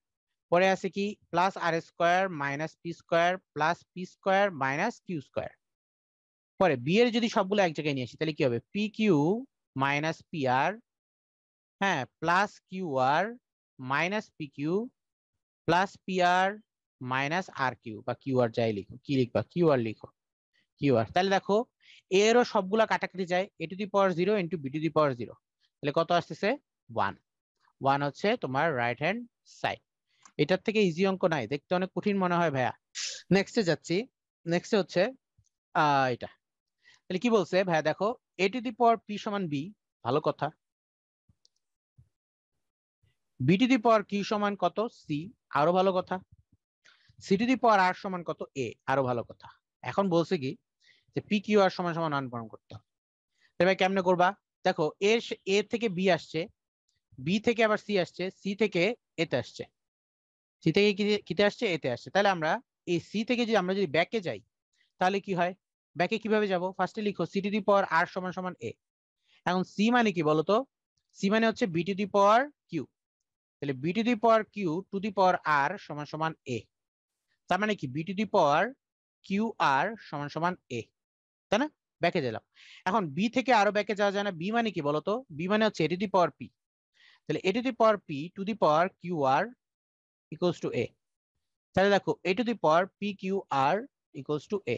পরে আছে কি plus R square minus P square plus P square minus Q square. পরে বি এর যদি সবগুলো এক জায়গায় নিয়ে আসি তাহলে কি হবে P Q minus P R, হ্যাঁ plus Q R minus P Q plus P R minus R Q, বা কিউ আর যাই লিখো, কি লিখবা কিউ আর লিখো কিউ আর। তাহলে দেখো এরও সবগুলা কাটাকাটি যায়, A to the power 0 into B to the power 0, তাহলে কত আসতেছে 1। 1 হচ্ছে তোমার রাইট হ্যান্ড সাইড। এটার থেকে ইজি অঙ্ক নাই, দেখতে অনেক কঠিন মনে হয় ভাইয়া। নেক্সটে যাচ্ছি, নেক্সটে হচ্ছে এটা। তাহলে কি বলছে ভাইয়া দেখো এ টু দি পাওয়ার পি সমান বি, ভালো কথা, B to the power Q সমান কত সি, আরো ভালো কথা, C to the power R সমান কত এ, আরো ভালো কথা। এখন বলছে কি যে পি কিউ আর সমান সমান আনপ্রমাণ করতে হবে। ভাই কেমনে করবা, দেখো এ থেকে বি আসছে, বি থেকে আবার সি আসছে, সি থেকে এতে আসছে, সি থেকে কিতে আসছে এতে আসছে। তাহলে আমরা এই সি থেকে যদি আমরা যদি ব্যাকে যাই তাহলে কি হয়, ব্যাকে কিভাবে যাব, ফার্স্টে লিখো C to the power R সমান সমান এ। এখন সি মানে কি বলতো, সি মানে হচ্ছে B to the power Q, তাহলে B to the power Q to the power R সমান সমান এ, তার মানে কি B to the power Q R সমান সমান এ, তাই না, ব্যাকে গেলাম। এখন বি থেকে আরো ব্যাকে যাওয়া যায় না, বি মানে কি বলতো, বি মানে হচ্ছে এ টু দি পাওয়ার পি, তাহলে A to the power P to the power Q R equals to A. তাহলে দেখো এ to the power P Q R equals to A,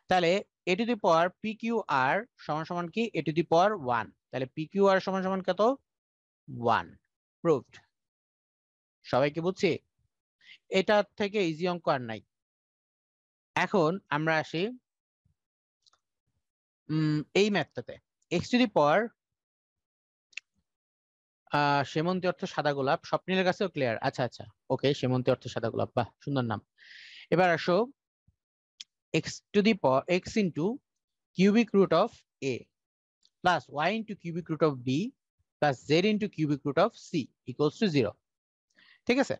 তাহলে A to the power P Q R সমান সমান কি A to the power 1, তাহলে P Q R সমান সমান কত 1, প্রুভড। সবাই কি বুঝছি, এটার থেকে ইজি অঙ্ক আর নাই। এখন আমরা আসি এই ম্যাথটাতে, এক্স টু দি পাওয়ার সেমন্তী অর্থ সাদা গোলাপ, স্বপ্নিলের কাছেও ক্লিয়ার, আচ্ছা আচ্ছা ওকে, সেমন্তী অর্থ সাদা গোলাপ, বাহ সুন্দর নাম। এবার আসো x to the power x into cubic root of a, plus y into cubic root of b plus z into cubic root of c equals to 0। ঠিক আছে,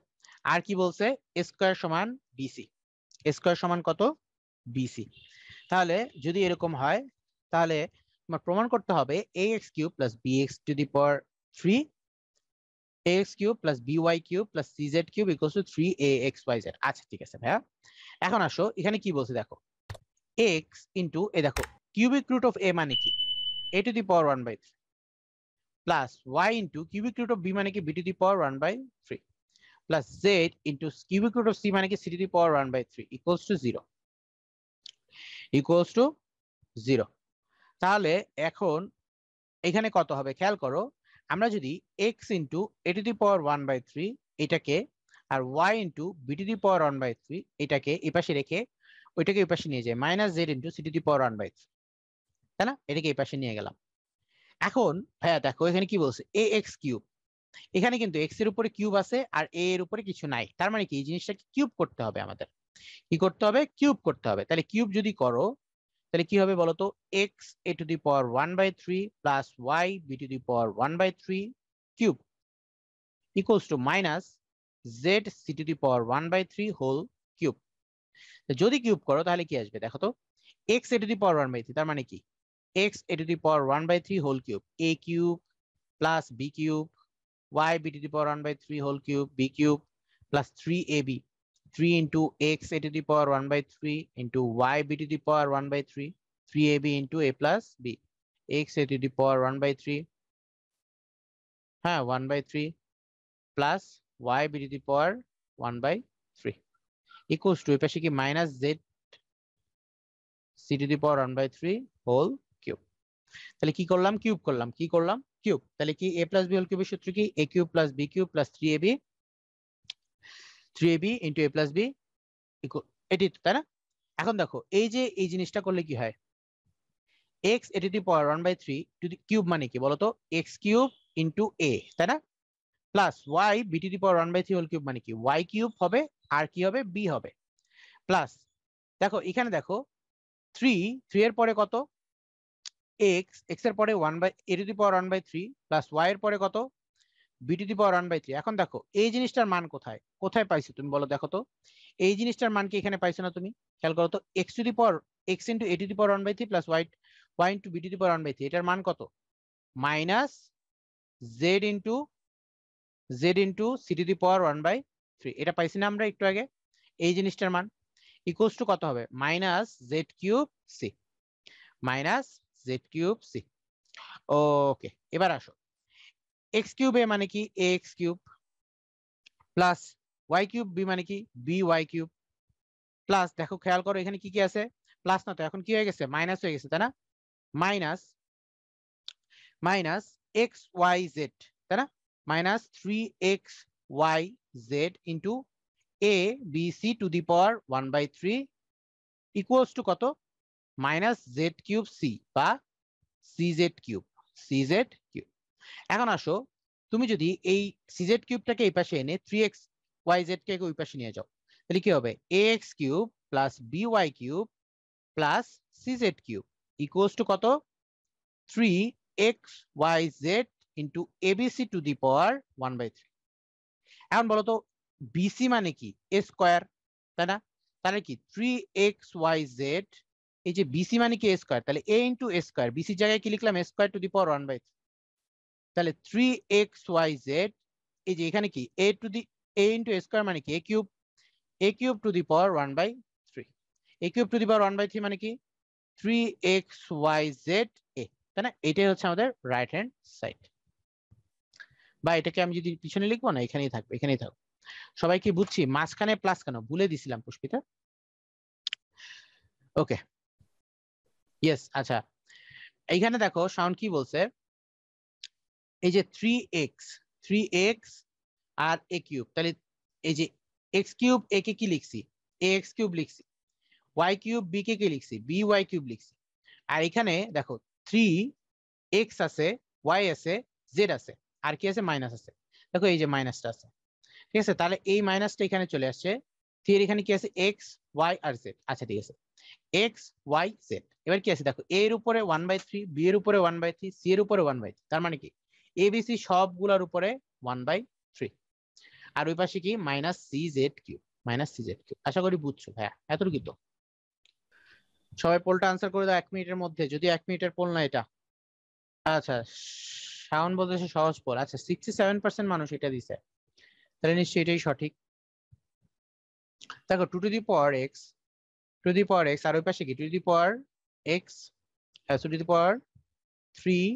আর কি বলছে, এ স্কোয়ার সমান বিসি। এ স্কোয়ার সমান কত, BC. তাহলে যদি এরকম হয় তাহলে তোমার প্রমাণ করতে হবে A X cube plus B X to the power 3 ax cube plus by cube plus cz cube equals to 3axyz। আচ্ছা ঠিক আছে ভাইয়া, এখন আসো এখানে কি বলছে দেখো, x ইন্টু এ দেখো কিউবিক রুট অফ a মানে কি a to the power 1/3 plus y into cubic root of b মানে কি b to the power 1/3 plus z into cubic root of c মানে কি c to the power 1/3 equals to 0, equals to 0। তাহলে এখন এখানে কত হবে খেয়াল করো, আমরা যদি x into a to the power 1/3 এটাকে আর y into b to the power 1/3 এটাকে এই পাশে রেখে ওইটাকে এই পাশে নিয়ে যাই minus Z into C to the power 1/3, তাই না, এটাকে এই পাশে নিয়ে গেলাম। এখন ভাইয়া দেখো এখানে কি বলছে এ এক্স কিউব, এখানে কিন্তু এক্স এর উপরে কিউব আছে আর এ এর উপরে কিছু নাই, তার মানে কি এই জিনিসটাকে কিউব করতে হবে আমাদের, কি করতে হবে, কিউব করতে হবে। তাহলে কিউব যদি করো তাহলে কি হবে বলতো, x a to the power 1/3 plus y b to the power 1/3 cube equals to minus z c to the power 1/3 whole cube. যদি কিউব করো তাহলে কি আসবে দেখো তো, x a to the power 1/3 তার মানে কি x a to the power 1/3 whole cube a cube plus b cube y b to the power 1/3 whole cube b cube plus 3ab 3 into x a to the power 1/3 into y b to the power 1/3 3ab into a plus b x a to the power 1/3 হ্যাঁ 1/3 plus y b to the power 1/3 equals to এ পাশে কি minus z c to the power 1/3 whole cube. তাহলে কি করলাম, cube করলাম, কি করলাম, কিউব। তাহলে কি a প্লাস বি হোল কিউবের সূত্র কি a cube plus b cube plus 3ab into a plus b এটি, তাই না। এখন দেখো এই যে এই জিনিসটা করলে কি হয়, x a to the power 1/3 to the cube মানে কি বলতো x কিউব ইন্টু a, তাই না, plus y b to the power 1/3 whole cube মানে কি y কিউব হবে আর কি হবে b হবে, প্লাস দেখো এখানে দেখো 3 এর পরে কত x এর পরে 1/a two the power 1/3 plus y এর পরে কত b টু দি পাওয়ার 1/3। এখন দেখো এই জিনিসটার মান কোথায় কোথায় পাইছো তুমি বলো দেখো তো, এই জিনিসটার মান কি এখানে পাইছো না তুমি, খেয়াল করো তো x to the power x into a to the power 1/3 plus y into b to the power 1/3 এটার মান কত minus z into c to the power 1/3, এটা পাইছি না আমরা একটু আগে, এই জিনিসটার মান ইকুয়ালস টু কত হবে minus Z cube C, minus Z cube C. Okay এবার আসো এক্স কিউব এ মানে কি A X cube plus Y cube B মানে কি বি ওয়াই কিউব প্লাস দেখো খেয়াল করো এখানে কি কি আছে, প্লাস না তো এখন কি হয়ে গেছে মাইনাস হয়ে গেছে, তাই না, minus minus x y z, তাই না, minus 3xyz into a b c to the power 1/3 equals to কত মাইনাস জেড কিউব সি বা সিজেড কিউব, সিজেড কিউব। এখন আসো তুমি যদি এই সিজেড কিউবটাকে এই পাশে এনে 3xyz কে ওই পাশে নিয়ে যাও তাহলে কি হবে ax cube plus by cube plus cz cube equals to কত 3xyz into abc to the power 1/3। এখন বলো তো বিসি মানে কি এ স্কোয়ার, তাই না, তাহলে কি 3xyz, এই যে বিসি মানে কি এ স্কোয়ার, তাহলে a ইন্টু এ স্কোয়ার, বিসির জায়গায় কি লিখলাম এ স্কোয়ার টু দি পাওয়ার 1/3, তাহলে 3xyz এই যে এখানে কি a to the a into A square মানে কি a cube to the power 1/3, a cube to the power 1/3 মানে কি 3xyz a, তাই না, এটাই হচ্ছে আমাদের রাইট হ্যান্ড সাইড। বা এটাকে আমি যদি পিছনে লিখবো না এখানেই থাকবে, এখানেই থাকবে। সবাই কি বুঝছি, মাঝখানে প্লাস কেন ভুলে দিছিলাম পুষ্পিতা, ওকে ইয়েস। আচ্ছা এইখানে দেখো সাউন্ড কি বলছে, এই যে 3x আর a কিউব, তাহলে এই যে x কিউব a কে কি লিখছি ax কিউব লিখছি, y কিউব b কে কি লিখছি by কিউব লিখছি, আর এখানে দেখো 3x আছে y আছে z আছে আর কি আছে মাইনাস আছে, দেখো এই যে মাইনাসটা আছে, ঠিক আছে, তাহলে এই মাইনাসটা এখানে চলে আসছে 3 এর এখানে কি আছে এক্স ওয়াই আর জেড। আচ্ছা ঠিক আছে, এক্স ওয়াই জেড। এবার কি আছে দেখো, এ এর উপরে 1/3, বি এর উপরে 1/3, সি এর উপরে 1/3, তার মানে কি এ বি সি সবগুলোর উপরে 1/3। আর ওই পাশে কি minus C Z Q, minus C Z Q. আশা করি বুঝছো ভাইয়া, এতটুকু তো। সবাই পোলটা আনসার করে দাও 1 মিনিটের মধ্যে, যদি 1 মিনিটের পোল না এটা। আচ্ছা, শাওন বলতেছে সহজ পোল। আচ্ছা 67% মানুষ এটা দিছে, তাহলে নিশ্চয়ই এটাই সঠিক। দেখো 2 to the power X, to the power X, আর ওই পাশে কি to the power X, to the power 3,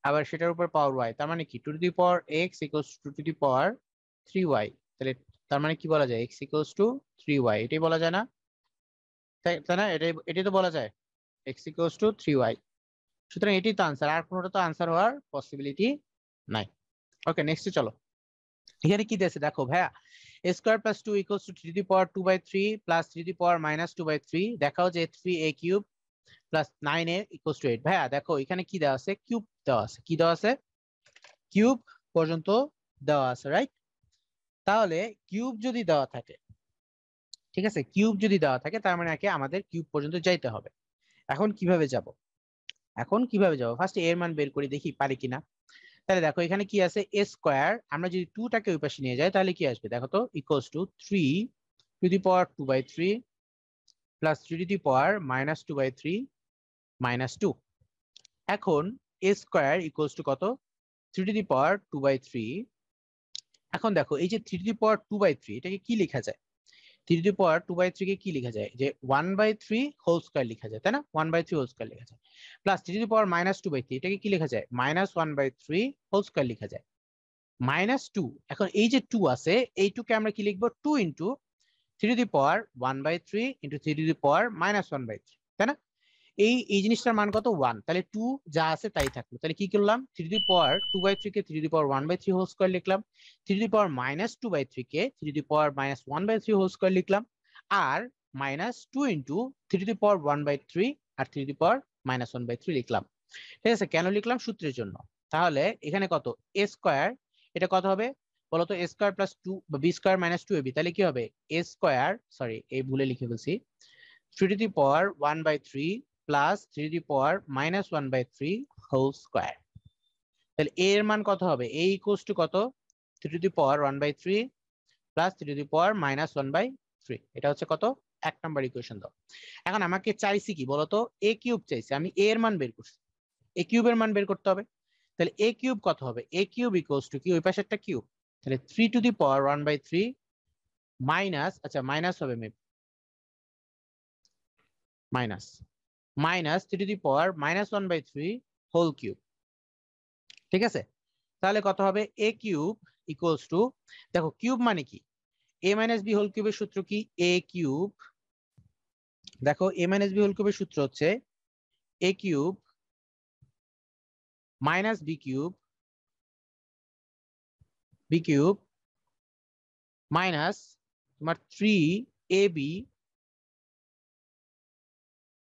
আবার সেটার উপর পাওয়ার ওয়াই, তার মানে কি to the power x equals to the power 3y। তাহলে তার মানে কি বলা যায়, এক্স ইকুয়ালস টু 3y, এটাই বলা যায় না? তাই তাই না, এটাই তো বলা যায়, এক্স ইকুয়ালস টু 3y। সুতরাং এটাই তো আনসার, আর কোনোটা তো আনসার হওয়ার পসিবিলিটি নাই। ওকে নেক্সট চলো। এখানে কি দিয়েছে দেখো ভাইয়া, a square plus 2 equals to 3 to the power 2/3 plus 3 to the power minus 2/3। দেখাও যে 3a cube plus 9a equals to 8। ভাইয়া দেখো এখানে কি দেওয়া আছে, কিউব দেওয়া আছে, কি দেওয়া আছে, কিউব পর্যন্ত দেওয়া আছে, রাইট? তাহলে কিউব যদি দেওয়া থাকে, ঠিক আছে, কিউব যদি দেওয়া থাকে তার মানে আগে আমাদের কিউব পর্যন্ত যাইতে হবে। এখন কিভাবে যাব, ফার্স্ট এর মান বের করি, দেখি পারি কিনা। তাহলে দেখো এখানে কি আছে, এ স্কোয়ার, আমরা যদি 2 টাকে ওই পাশে নিয়ে যাই তাহলে কি আসবে দেখো তো, equals to 3 to the power 2/3 plus 3 to the power minus 2/3 minus 2। এখন এ স্কোয়ার ইকুয়ালস টু কত, 3 টু দি পাওয়ার 2/3। এখন দেখো এই যে 3 টু দি পাওয়ার 2/3 এটাকে কি লেখা যায়, 3 টু দি পাওয়ার 2/3 কে কি লেখা যায়, যে 1/3 হোল স্কয়ার লেখা যায়, তাই না? 1/3 হোল স্কয়ার লেখা যায়। Plus 3 to the power minus 2/3 এটাকে কি লেখা যায়, -1/3 হোল স্কয়ার লেখা যায়। -2, এখন এই যে 2 আছে, এই 2 কে আমরা কি লিখবো, 2 into 3 to the power 1/3 into 3 to the power -1/3, তাই না? এই জিনিসটার মান কত, 1। তাহলে 2 যা আছে তাই থাকলো। তাহলে কি করলাম, 3 টু দি পাওয়ার 2/3 কে 3 to the power 1/3 whole square লিখলাম, 3 টু দি পাওয়ার -2/3 কে 3 to the power -1/3 whole square লিখলাম, আর -2 ইনটু 3 টু দি পাওয়ার 1/3 আর 3 টু দি পাওয়ার -1/3 লিখলাম। ঠিক আছে, কেন লিখলাম, সূত্রের জন্য। তাহলে এখানে কত, এ স্কয়ার, এটা কত হবে বলতো, এ স্কয়ার প্লাস 2 বা বি স্কয়ার মাইনাস 2ab, তাহলে কি হবে, এ স্কয়ার, সরি এই ভুলে লিখে ফেলছি, 3 to the power 1/3 plus 3 to the power -1/3 whole square. তাহলে a এর মান কত হবে, a ইকুয়ালস টু কত, 3 to the power 1/3 plus 3 to the power -1/3। এটা হচ্ছে কত, 1 নাম্বার ইকুয়েশন দাও। এখন আমাকে চাইছি কি বলতো, a কিউব চাইছে, আমি a এর মান বের করছি, a কিউবের মান বের করতে হবে। তাহলে a কিউব কত হবে, a কিউব ইকুয়ালস টু কি, ওই পাশে একটা কিউব, তাহলে 3 টু দি পাওয়ার 1/3 মাইনাস, আচ্ছা মাইনাস হবে maybe, minus 3 to the power -1/3 whole cube. ঠিক আছে, তাহলে কত হবে, এ কিউব ইকুয়ালস টু, দেখো কিউব মানে কি, এ মাইনাস বি হোল কিউবের সূত্র কি, এ কিউব, দেখো এ মাইনাস বি হোল কিউবের সূত্র হচ্ছে A cube minus B cube minus তোমার 3ab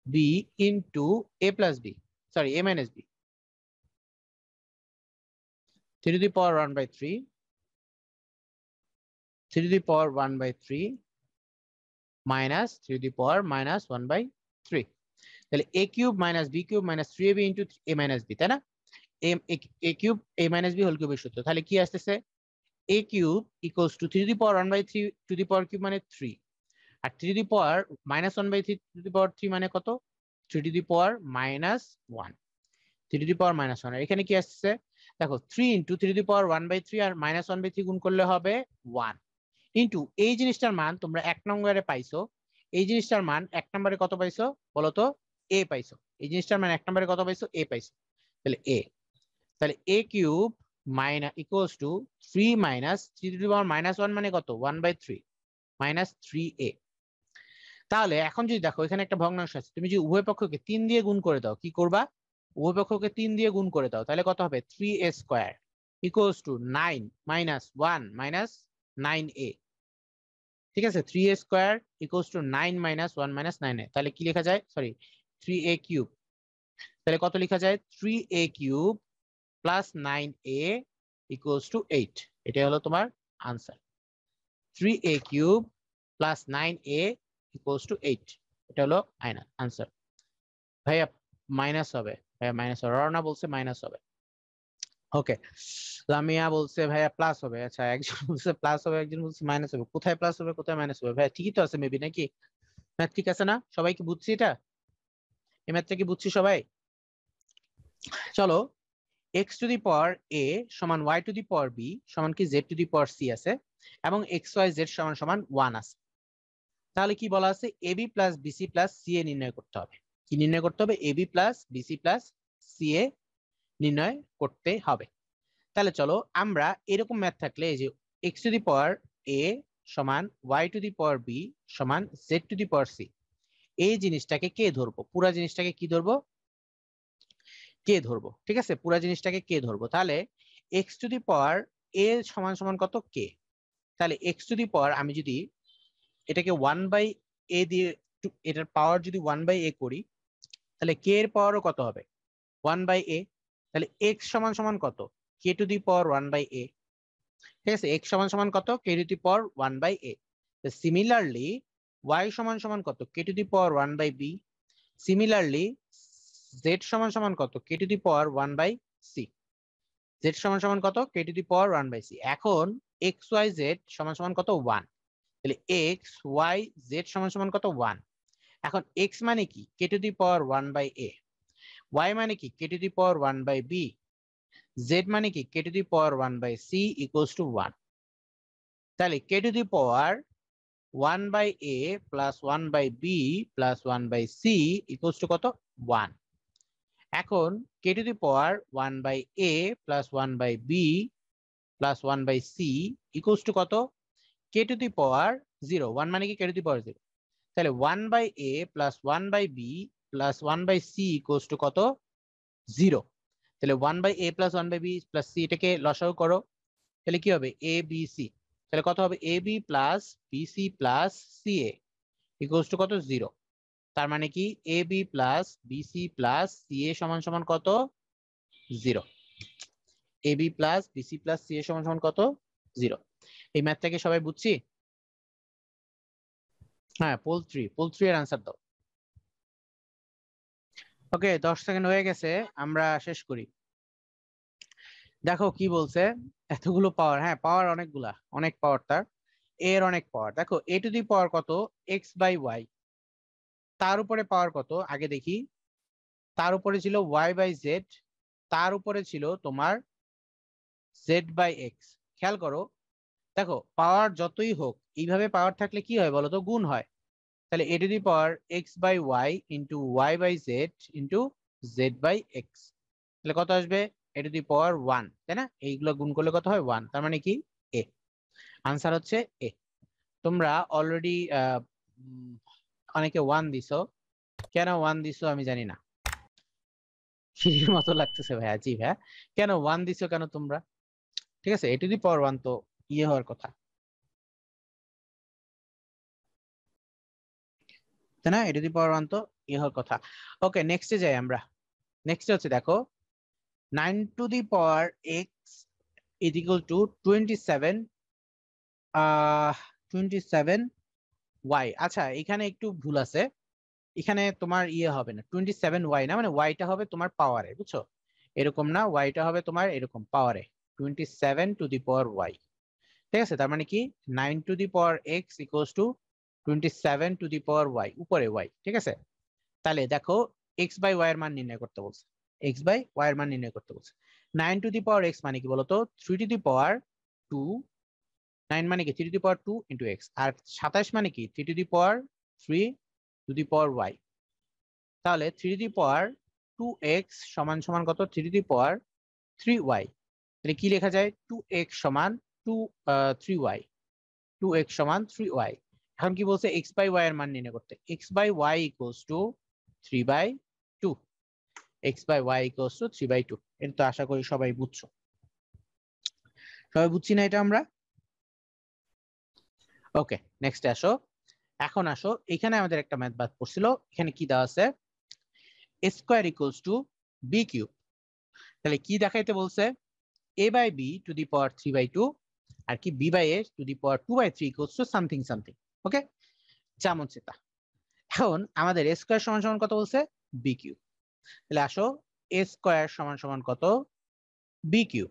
B into A plus B, sorry A minus B, 3 to the power 1/3, 3 to the power 1/3 মাইনাস 3 টু দি পাওয়ার -1/3। তাহলে A cube minus B cube minus 3ab into A minus B, তাই না? A cube A minus B whole কিউবের সূত্র, তাহলে কি আসতেছে, A cube equals to 3 to the power 1/3 to the power cube মানে 3, আর 3 to the power -1/3 to the power 3 মানে কত, 3 to the power -1, 3 to the power -1। আর এখানে কি আসছে দেখো, 3 ইন্টু 3 টু দি পাওয়ার 1/3 আর -1/3 গুণ করলে হবে 1, ইন্টু এই জিনিসটার মান তোমরা 1 নম্বরে পাইছো, এই জিনিসটার মান 1 নম্বরে কত পাইছো বলতো, এ পাইছো, এই জিনিসটার মান 1 নম্বরে কত পাইছো, এ পাইছো, তাহলে এ, তাহলে A cube minus equals to 3 minus 3 to the power -1 মানে কত, 1/3 মাইনাস 3a। তাহলে এখন যদি দেখো এখানে একটা ভগ্নাংশ আছে, তুমি যদি উভয় পক্ষকে 3 দিয়ে গুণ করে দাও, কি করবা, উভয় পক্ষকে 3 দিয়ে গুণ করে দাও, তাহলে কত হবে, 3a square equals two 9 minus 1 minus 9a। ঠিক আছে, 3a square equals two 9 minus 1 minus 9a, তাহলে কি লেখা যায়, সরি 3a কিউব, তাহলে কত লেখা যায়, 3a cube plus 9a equals to 8। এটাই হলো তোমার answer, 3a cube plus 9a equals to 8। এটা হলো আনসার। ভাইয়া মাইনাস হবে, ভাইয়া মাইনাস হবে, রওনা বলছে মাইনাস হবে। ওকে, লামিয়া বলছে ভাইয়া প্লাস হবে। আচ্ছা, একজন বলছে প্লাস হবে, একজন বলছে মাইনাস হবে। কোথায় প্লাস হবে কোথায় মাইনাস হবে? ভাইয়া ঠিকই তো আছে মেবি, নাকি? ম্যাথ ঠিক আছে না? সবাই কি বুঝছি এটা? এই ম্যাথটা কি বুঝছি সবাই? চলো, x to the power a সমান y to the power b সমান কি z two the power c আছে, এবং xyz সমান সমান 1 আছে। তাহলে কি বলা আছে? ab plus bc plus ca নির্ণয় করতে হবে। কি নির্ণয় করতে হবে? ab plus bc plus ca নির্ণয় করতে হবে। তাহলে চলো, আমরা এরকম ম্যাথ থাকলে, এই যে x to the power a সমান y to the power b সমান z two the power c, এই জিনিসটাকে কে ধরবো? পুরা জিনিসটাকে কি ধরবো? কে ধরবো, ঠিক আছে? পুরা জিনিসটাকে কে ধরবো? তাহলে x to the power a সমান সমান কত? কে। তাহলে x টু দি পাওয়ার আমি যদি এটাকে 1/a দিয়ে, এটার পাওয়ার যদি 1/a করি, তাহলে কে এর পাওয়ারও কত হবে? 1/a। তাহলে x সমান সমান কত? K to the power 1/a। ঠিক আছে, x সমান সমান কত? K to the power 1/a। Similarly y সমান সমান কত? K to the power 1/b। Similarly z সমান সমান কত? K to the power 1/c। z সমান সমান কত? K to the power 1/c। এখন x y z সমান সমান কত? 1। তাহলে x y z সমান সমান কত? 1। এখন x মানে কি? K to the power 1/a। y মানে কি? K to the power 1/b। z মানে কি? K to the power 1/c equals to 1। তাহলে K to the power 1/a plus 1/b plus 1/c equals to কত? 1। এখন K to the power 1/a plus 1/b plus 1/c equals to কত? K to the power 0। 1 মানে কি? K to the power 0। তাহলে 1/a plus 1/b plus 1/c equals to কত? 0। তাহলে 1/a plus 1/b plus c, এটাকে লসাগু করো, তাহলে কি হবে? a b c। তাহলে কত হবে? ab plus bc plus ca equals to কত? 0। তার মানে কি ab plus bc plus ca সমান সমান কত? 0। ab plus bc plus ca সমান সমান কত? 0। এই ম্যাথটাকে সবাই বুঝছি? হ্যাঁ, পোল 3 এর আনসার দাও। ওকে, 10 সেকেন্ড হয়ে গেছে, আমরা শেষ করি। দেখো কি বলছে, এতগুলো পাওয়ার, হ্যাঁ পাওয়ার অনেকগুলা, অনেক পাওয়ার, তার এর অনেক পাওয়ার। দেখো a টু দি পাওয়ার কত? x/y। তার উপরে পাওয়ার কত আগে দেখি। তার উপরে ছিল y/z, তার উপরে ছিল তোমার z/x। খেয়াল করো, দেখো পাওয়ার যতই হোক, এইভাবে পাওয়ার থাকলে কি হয় বলো তো? গুণ হয়। তাহলে a to the power x/y into y/z into z/x, তাহলে কত আসবে? a টু দি পাওয়ার 1, তাই না? এইগুলো গুণ করলে কত হয়? 1। তার মানে কি? a। আনসার হচ্ছে এ। তোমরা অলরেডি অনেকে 1 দিছো, কেন 1 দিছো আমি জানি না, সিঁড়ির মতো লাগতেছে ভাইয়া। জি ভাইয়া, কেন 1 দিছো কেন তোমরা? ঠিক আছে, a টু দি পাওয়ার 1 তো ইয়ে হওয়ার কথা, তাই না? a টু দি পাওয়ার 1 তো ইয়ে হওয়ার কথা। ওকে, নেক্সটে যাই আমরা। নেক্সট হচ্ছে দেখো 9 to the power x is equal to 27 27y। আচ্ছা, এখানে একটু ভুল আছে, এখানে তোমার ইয়ে হবে না 27y না, মানে ওয়াইটা হবে তোমার পাওয়ারে, বুঝছো? এরকম না, ওয়াইটা হবে তোমার এরকম পাওয়ারে, 27 টু দি পাওয়ার ওয়াই। ঠিক আছে, তার মানে কি 9 to the power x equals to 27 to the power y, উপরে ওয়াই। ঠিক আছে, তাহলে দেখো এক্স বাই ওয়াই এর মান নির্ণয় করতে বলছে, এক্স বাই ওয়াই এর মান নির্ণয় করতে বলছে। 9 টু দি পাওয়ার এক্স মানে কি বলতো? 3 টু দি পাওয়ার 2। 9 মানে কি? 3 to the power 2 into X. আর 27 মানে কি? 3 to the power 3 to the power Y. তাহলে 3 টু দি পাওয়ার 2x সমান সমান কত? 3 টু দি পাওয়ার 3y। তাহলে কি লেখা যায়? 2x সমান 3y, 2x সমান 3y। এখন কি বলছে? x বাই y এর মান নির্ণয় করতে। x by y equals to 3/2। x by y equals to 3/2। এটা তো আশা করি সবাই বুঝছো। সবাই বুঝছি না এটা আমরা? ওকে, নেক্সট আসো। এখন আসো, এখানে আমাদের একটা ম্যাথ বাদ পড়ছিল। এখানে কি দেওয়া আছে? a square equals to b cube. তাহলে কি দেখাইতে বলছে? a by b to the power 3/2 আর কি b by a to the power 2/3 equals to something something. Okay, যেমন সেটা। এখন আমাদের এ স্কোয়ার সমান সমান কত বলছে? B cube. তাহলে আসো এ স্কোয়ার সমান সমান কত? B cube.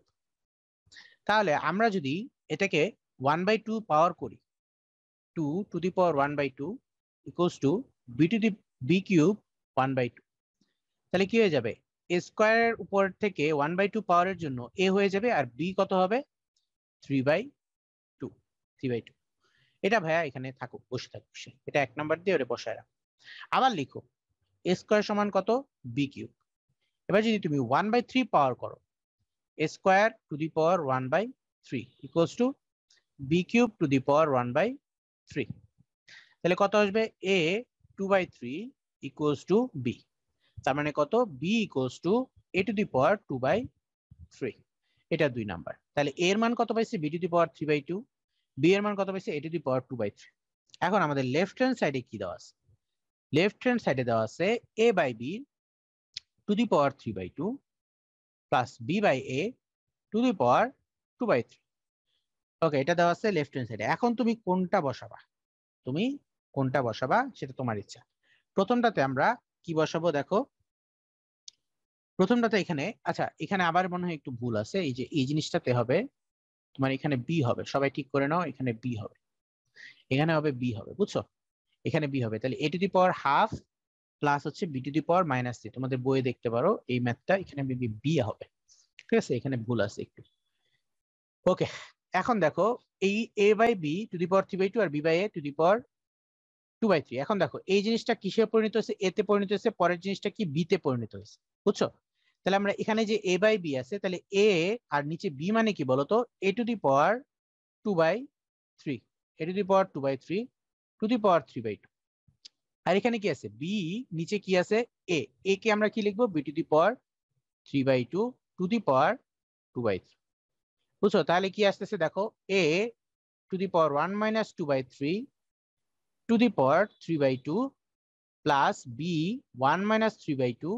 তাহলে আমরা যদি এটাকে 1/2 পাওয়ার করি, 2 to the power 1/2 equals to b to the b cube 1/2, তাহলে কি হয়ে যাবে? এ স্কোয়ারের উপর থেকে 1/2 পাওয়ারের জন্য এ হয়ে যাবে, আর বি কত হবে? 3/2, 3/2। এটা ভাইয়া এখানে থাকুক, বসে থাকুক, এটা 1 নাম্বার দিয়ে ওটা বসায় রাখো। আবার লিখো এ স্কোয়ার সমান কত? B cube. এবার যদি তুমি 1/3 পাওয়ার করো, A square to the power 1/3 equals to B cube to the power 1/3। তাহলে কত আসবে? A 2/3 equals to B. তার মানে কত? B equals to A to the power 2/3। এটা 2 নাম্বার। তাহলে এ এর মান কত পাইছে? B to the power 3/2। বি এর মান কত পাইছে? A to the power 2/3। এখন আমাদের লেফট হ্যান্ড সাইডে কি দেওয়া আছে? লেফট হ্যান্ড সাইডে দেওয়া আছে A by B to the power 3/2 plus B by A to the power 2/3। Okay, এটা দেওয়া আছে লেফট হ্যান্ড সাইডে। এখন তুমি কোনটা বসাবা? তুমি কোনটা বসাবা সেটা তোমার ইচ্ছা। প্রথমটাতে আমরা কি বসাবো দেখো। প্রথমটাতে এখানে, আচ্ছা এখানে আবার মনে হয় একটু ভুল আছে, এই যে এই জিনিসটাতে হবে তোমার এখানে বি হবে। সবাই ঠিক করে নাও, এখানে বি হবে, এখানে হবে বি হবে, বুঝছো? এখানে বি হবে। তাহলে A to the power half plus হচ্ছে বি টু দি পাওয়ার -3। তোমাদের বইয়ে দেখতে পারো এই ম্যাথটা, এখানে বি হবে। ঠিক আছে, এখানে ভুল আছে একটু। ওকে, এখন দেখো এই a by B to the power 3/2 আর b by A to the power 2/3। এখন দেখো এই জিনিসটা কিসে পরিণত হয়েছে? এ তে পরিণত হয়েছে, পরের জিনিসটা কি? বি তে পরিণত হয়েছে, বুঝছো? তাহলে আমরা এখানে যে এ বাই বি আছে, তাহলে এ আর নিচে বি মানে কি বলতো? এ to the power 2/3, a to the power 2/3 to the power 3/2। আর এখানে কি আছে? বি, নিচে কি আছে? এ। এ কে আমরা কি লিখবো? B to the power 3/2 to the power 2/3। বুঝছো? তাহলে কি আসতেছে দেখো, এ to the power 1 - 2/3 to the power 3/2 plus b 1 - 3/2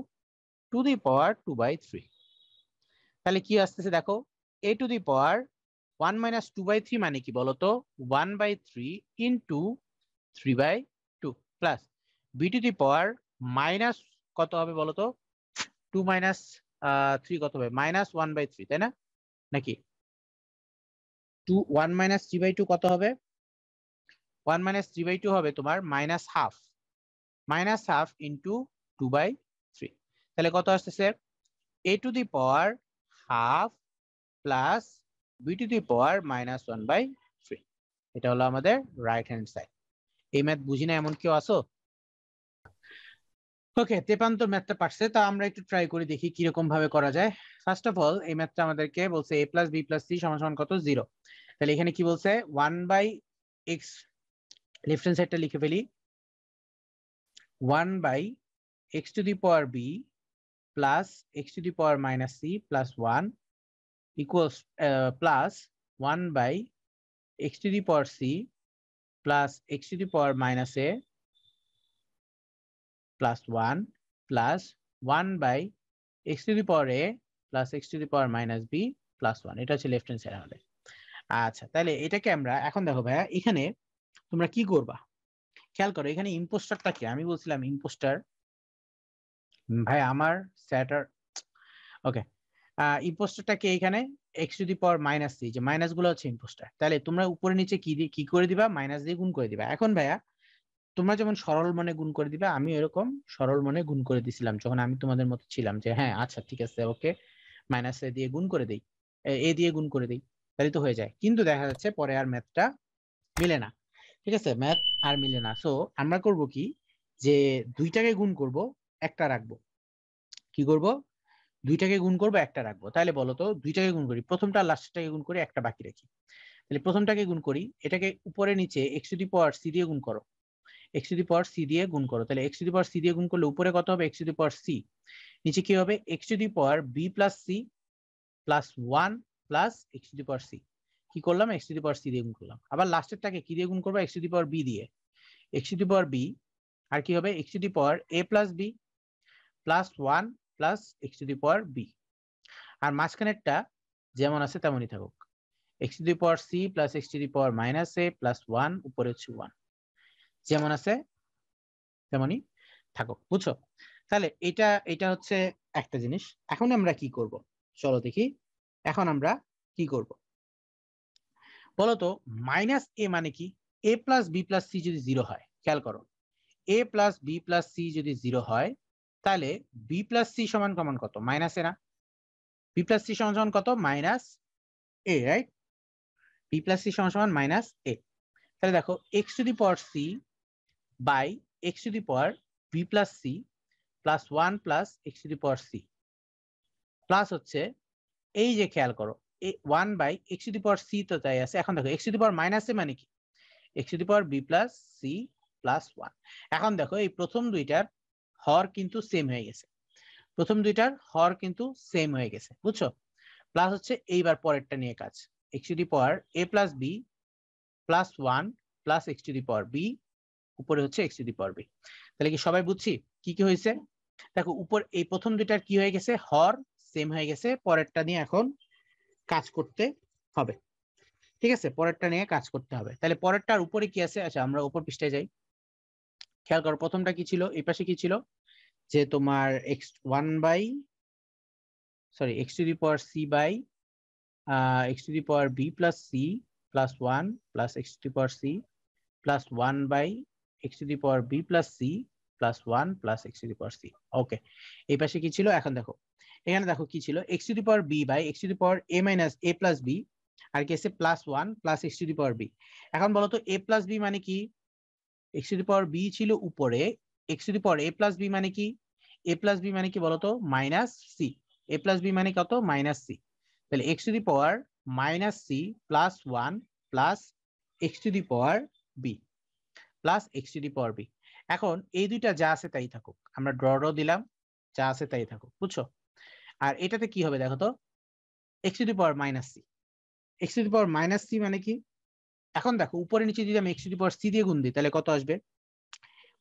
to the power 2/3। তাহলে কি আসতেছে দেখো, এ টু দি পাওয়ার 1 - 2/3 মানে কি বলতো? 1/3 into 3/2 plus B to the power minus কত হবে বলতো? 2 - 3 কত হবে? -1/3, তাই না? নাকি 1 - 3/2 কত হবে? 1 - 3/2 হবে তোমার -হাফ, -হাফ ইন্টু 2/3। তাহলে কত আসতেছে? এ to the power half plus B to the power -1/3। এটা হলো আমাদের রাইট হ্যান্ড সাইড। এই ম্যাথ বুঝি না এমন কেউ আসো? ওকে, তেপান্ত ম্যাথটা পারছে, তা আমরা একটু ট্রাই করে দেখি কিরকম ভাবে করা যায়। ফার্স্ট অফ অল এই ম্যাথটা আমাদেরকে বলছে a plus b plus c সমান সমান কত? 0। তাহলে এখানে কি বলছে? 1/x, লেফট হ্যান্ড সাইডটা লিখে ফেলি, 1/x to the power b plus x to the power -c plus 1 equals plus 1/x to the power c plus x to the power -a plus 1 plus 1/x to the power a plus x to the power -b plus 1। এটা হচ্ছে left hand side আমাদের। আচ্ছা, তাহলে এটাকে আমরা এখন দেখো ভাইয়া, এখানে তোমরা কি করবা খেয়াল করো। এখানে ইম্পোস্টারটা কি? আমি বলছিলাম ইম্পোস্টার ভাই আমার স্যাটার। ওকে, ইম্পোস্টারটাকে এখানে x to the power -c, যে মাইনাস গুলো হচ্ছে ইম্পোস্টার। তাহলে তোমরা উপরে নিচে কি করে দিবা? মাইনাস দিয়ে গুণ করে দিবা। এখন ভাইয়া তোমরা যেমন সরল মনে গুণ করে দিবা, আমি এরকম সরল মনে গুণ করে দিছিলাম যখন আমি তোমাদের মতো ছিলাম, যে হ্যাঁ আচ্ছা ঠিক আছে ওকে, মাইনাস এ দিয়ে গুণ করে দেই, এ দিয়ে গুণ করে দেই, তাহলে তো হয়ে যায়। কিন্তু দেখা যাচ্ছে পরে আর ম্যাথটা মিলে না। ঠিক আছে, ম্যাথ আর মিলে না। সো আমরা করব কি, যে দুইটাকে গুণ করব, একটা রাখবো। কি করব? দুইটাকে গুণ করব, একটা রাখবো। তাহলে বলো তো, দুইটাকে গুণ করি, প্রথমটা লাস্টটাকে গুণ করি, একটা বাকি রাখি। তাহলে প্রথমটাকে গুণ করি, এটাকে উপরে নিচে x to the power c দিয়ে গুণ করো, x to the power c দিয়ে গুণ করো। তাহলে x to the power c দিয়ে গুণ করলে উপরে কত হবে? X to the power c. নিচে কি হবে? X to the power b plus c plus 1 plus x to the power c. কি করলাম? X to the power c দিয়ে গুণ করলাম। আবার লাস্টেরটাকে কি দিয়ে গুণ করবো? X to the power b দিয়ে। X to the power b, আর কি হবে? X to the power a plus b plus 1 plus x to the power b. আর মাঝখানেরটা যেমন আছে তেমনই থাকুক, x to the power c plus x to the power -a plus 1, উপরে হচ্ছে 1। যেমন আছে তেমনই থাকুক, বুঝছো? তাহলে এটা হচ্ছে একটা জিনিস। এখন আমরা কি করব, চলো দেখি। এখন আমরা কি করব বলতো? মাইনাস এ মানে কি? A plus b plus C যদি 0 হয়, খেয়াল করো, এ প্লাস বি প্লাস সি যদি 0 হয়, তাহলে বি প্লাস সি সমান সমান কত? মাইনাস এ না? বি প্লাস সি সমান সমান কত? Minus a, right? B plus c সমান সমান মাইনাস এ। তাহলে দেখো x to the power c by x to the power b plus c plus 1 plus x to the power c plus হচ্ছে, এই যে খেয়াল করো, 1 by x to the power c তো তাই আছে। এখন দেখো x to the power minus a মানে কি? X to the power b plus c plus 1। এখন দেখো এই প্রথম দুইটার হর কিন্তু সেম হয়ে গেছে, প্রথম দুইটার হর কিন্তু সেম হয়ে গেছে, বুঝছো? প্লাস হচ্ছে এইবার পরেরটা নিয়ে কাজ, x to the power a plus b plus 1 plus x to the power b, উপরে হচ্ছে x to the power b. তাহলে কি সবাই বুঝছি কি কি হয়েছে? দেখো উপর এই প্রথম দুইটার কি হয়ে গেছে, হর সেম হয়ে গেছে। পরেরটা নিয়ে এখন কাজ করতে হবে, ঠিক আছে? পরেরটা নিয়ে কাজ করতে হবে। তাহলে পরেরটার উপরে কি আছে? আচ্ছা আমরা উপর পৃষ্ঠায় যাই। খেয়াল করো প্রথমটা কি ছিল, এই পাশে কি ছিল, যে তোমার x one by sorry x to the power c by x to the power b plus c plus 1 plus x to the power c plus 1 by x to the power b plus c plus 1 plus x to the power c. Okay, এই পাশে কি ছিল? এখন দেখো এখানে দেখো কি ছিল, x to the power b by x to the power a minus a plus b, আর কি আছে plus 1 plus x to the power b. এখন বলো তো এ প্লাস বি মানে কি? X to the power b ছিল উপরে, x to the power a plus b মানে কি? এ প্লাস বি মানে কি বলতো? Minus c. A plus b মানে কত? Minus c. তাহলে x to the power minus c plus 1 plus x to the power b plus x to the power b. এখন এই দুইটা যা আছে তাই থাকুক, আমরা ড্র দিলাম, যা আছে তাই থাকুক, বুঝছো? আর এটাতে কি হবে দেখো তো, x to the power minus c. X to the power minus c মানে কি? এখন দেখো উপরে নিচে যদি আমি x to the power c দিয়ে গুণ দিই তাহলে কত আসবে?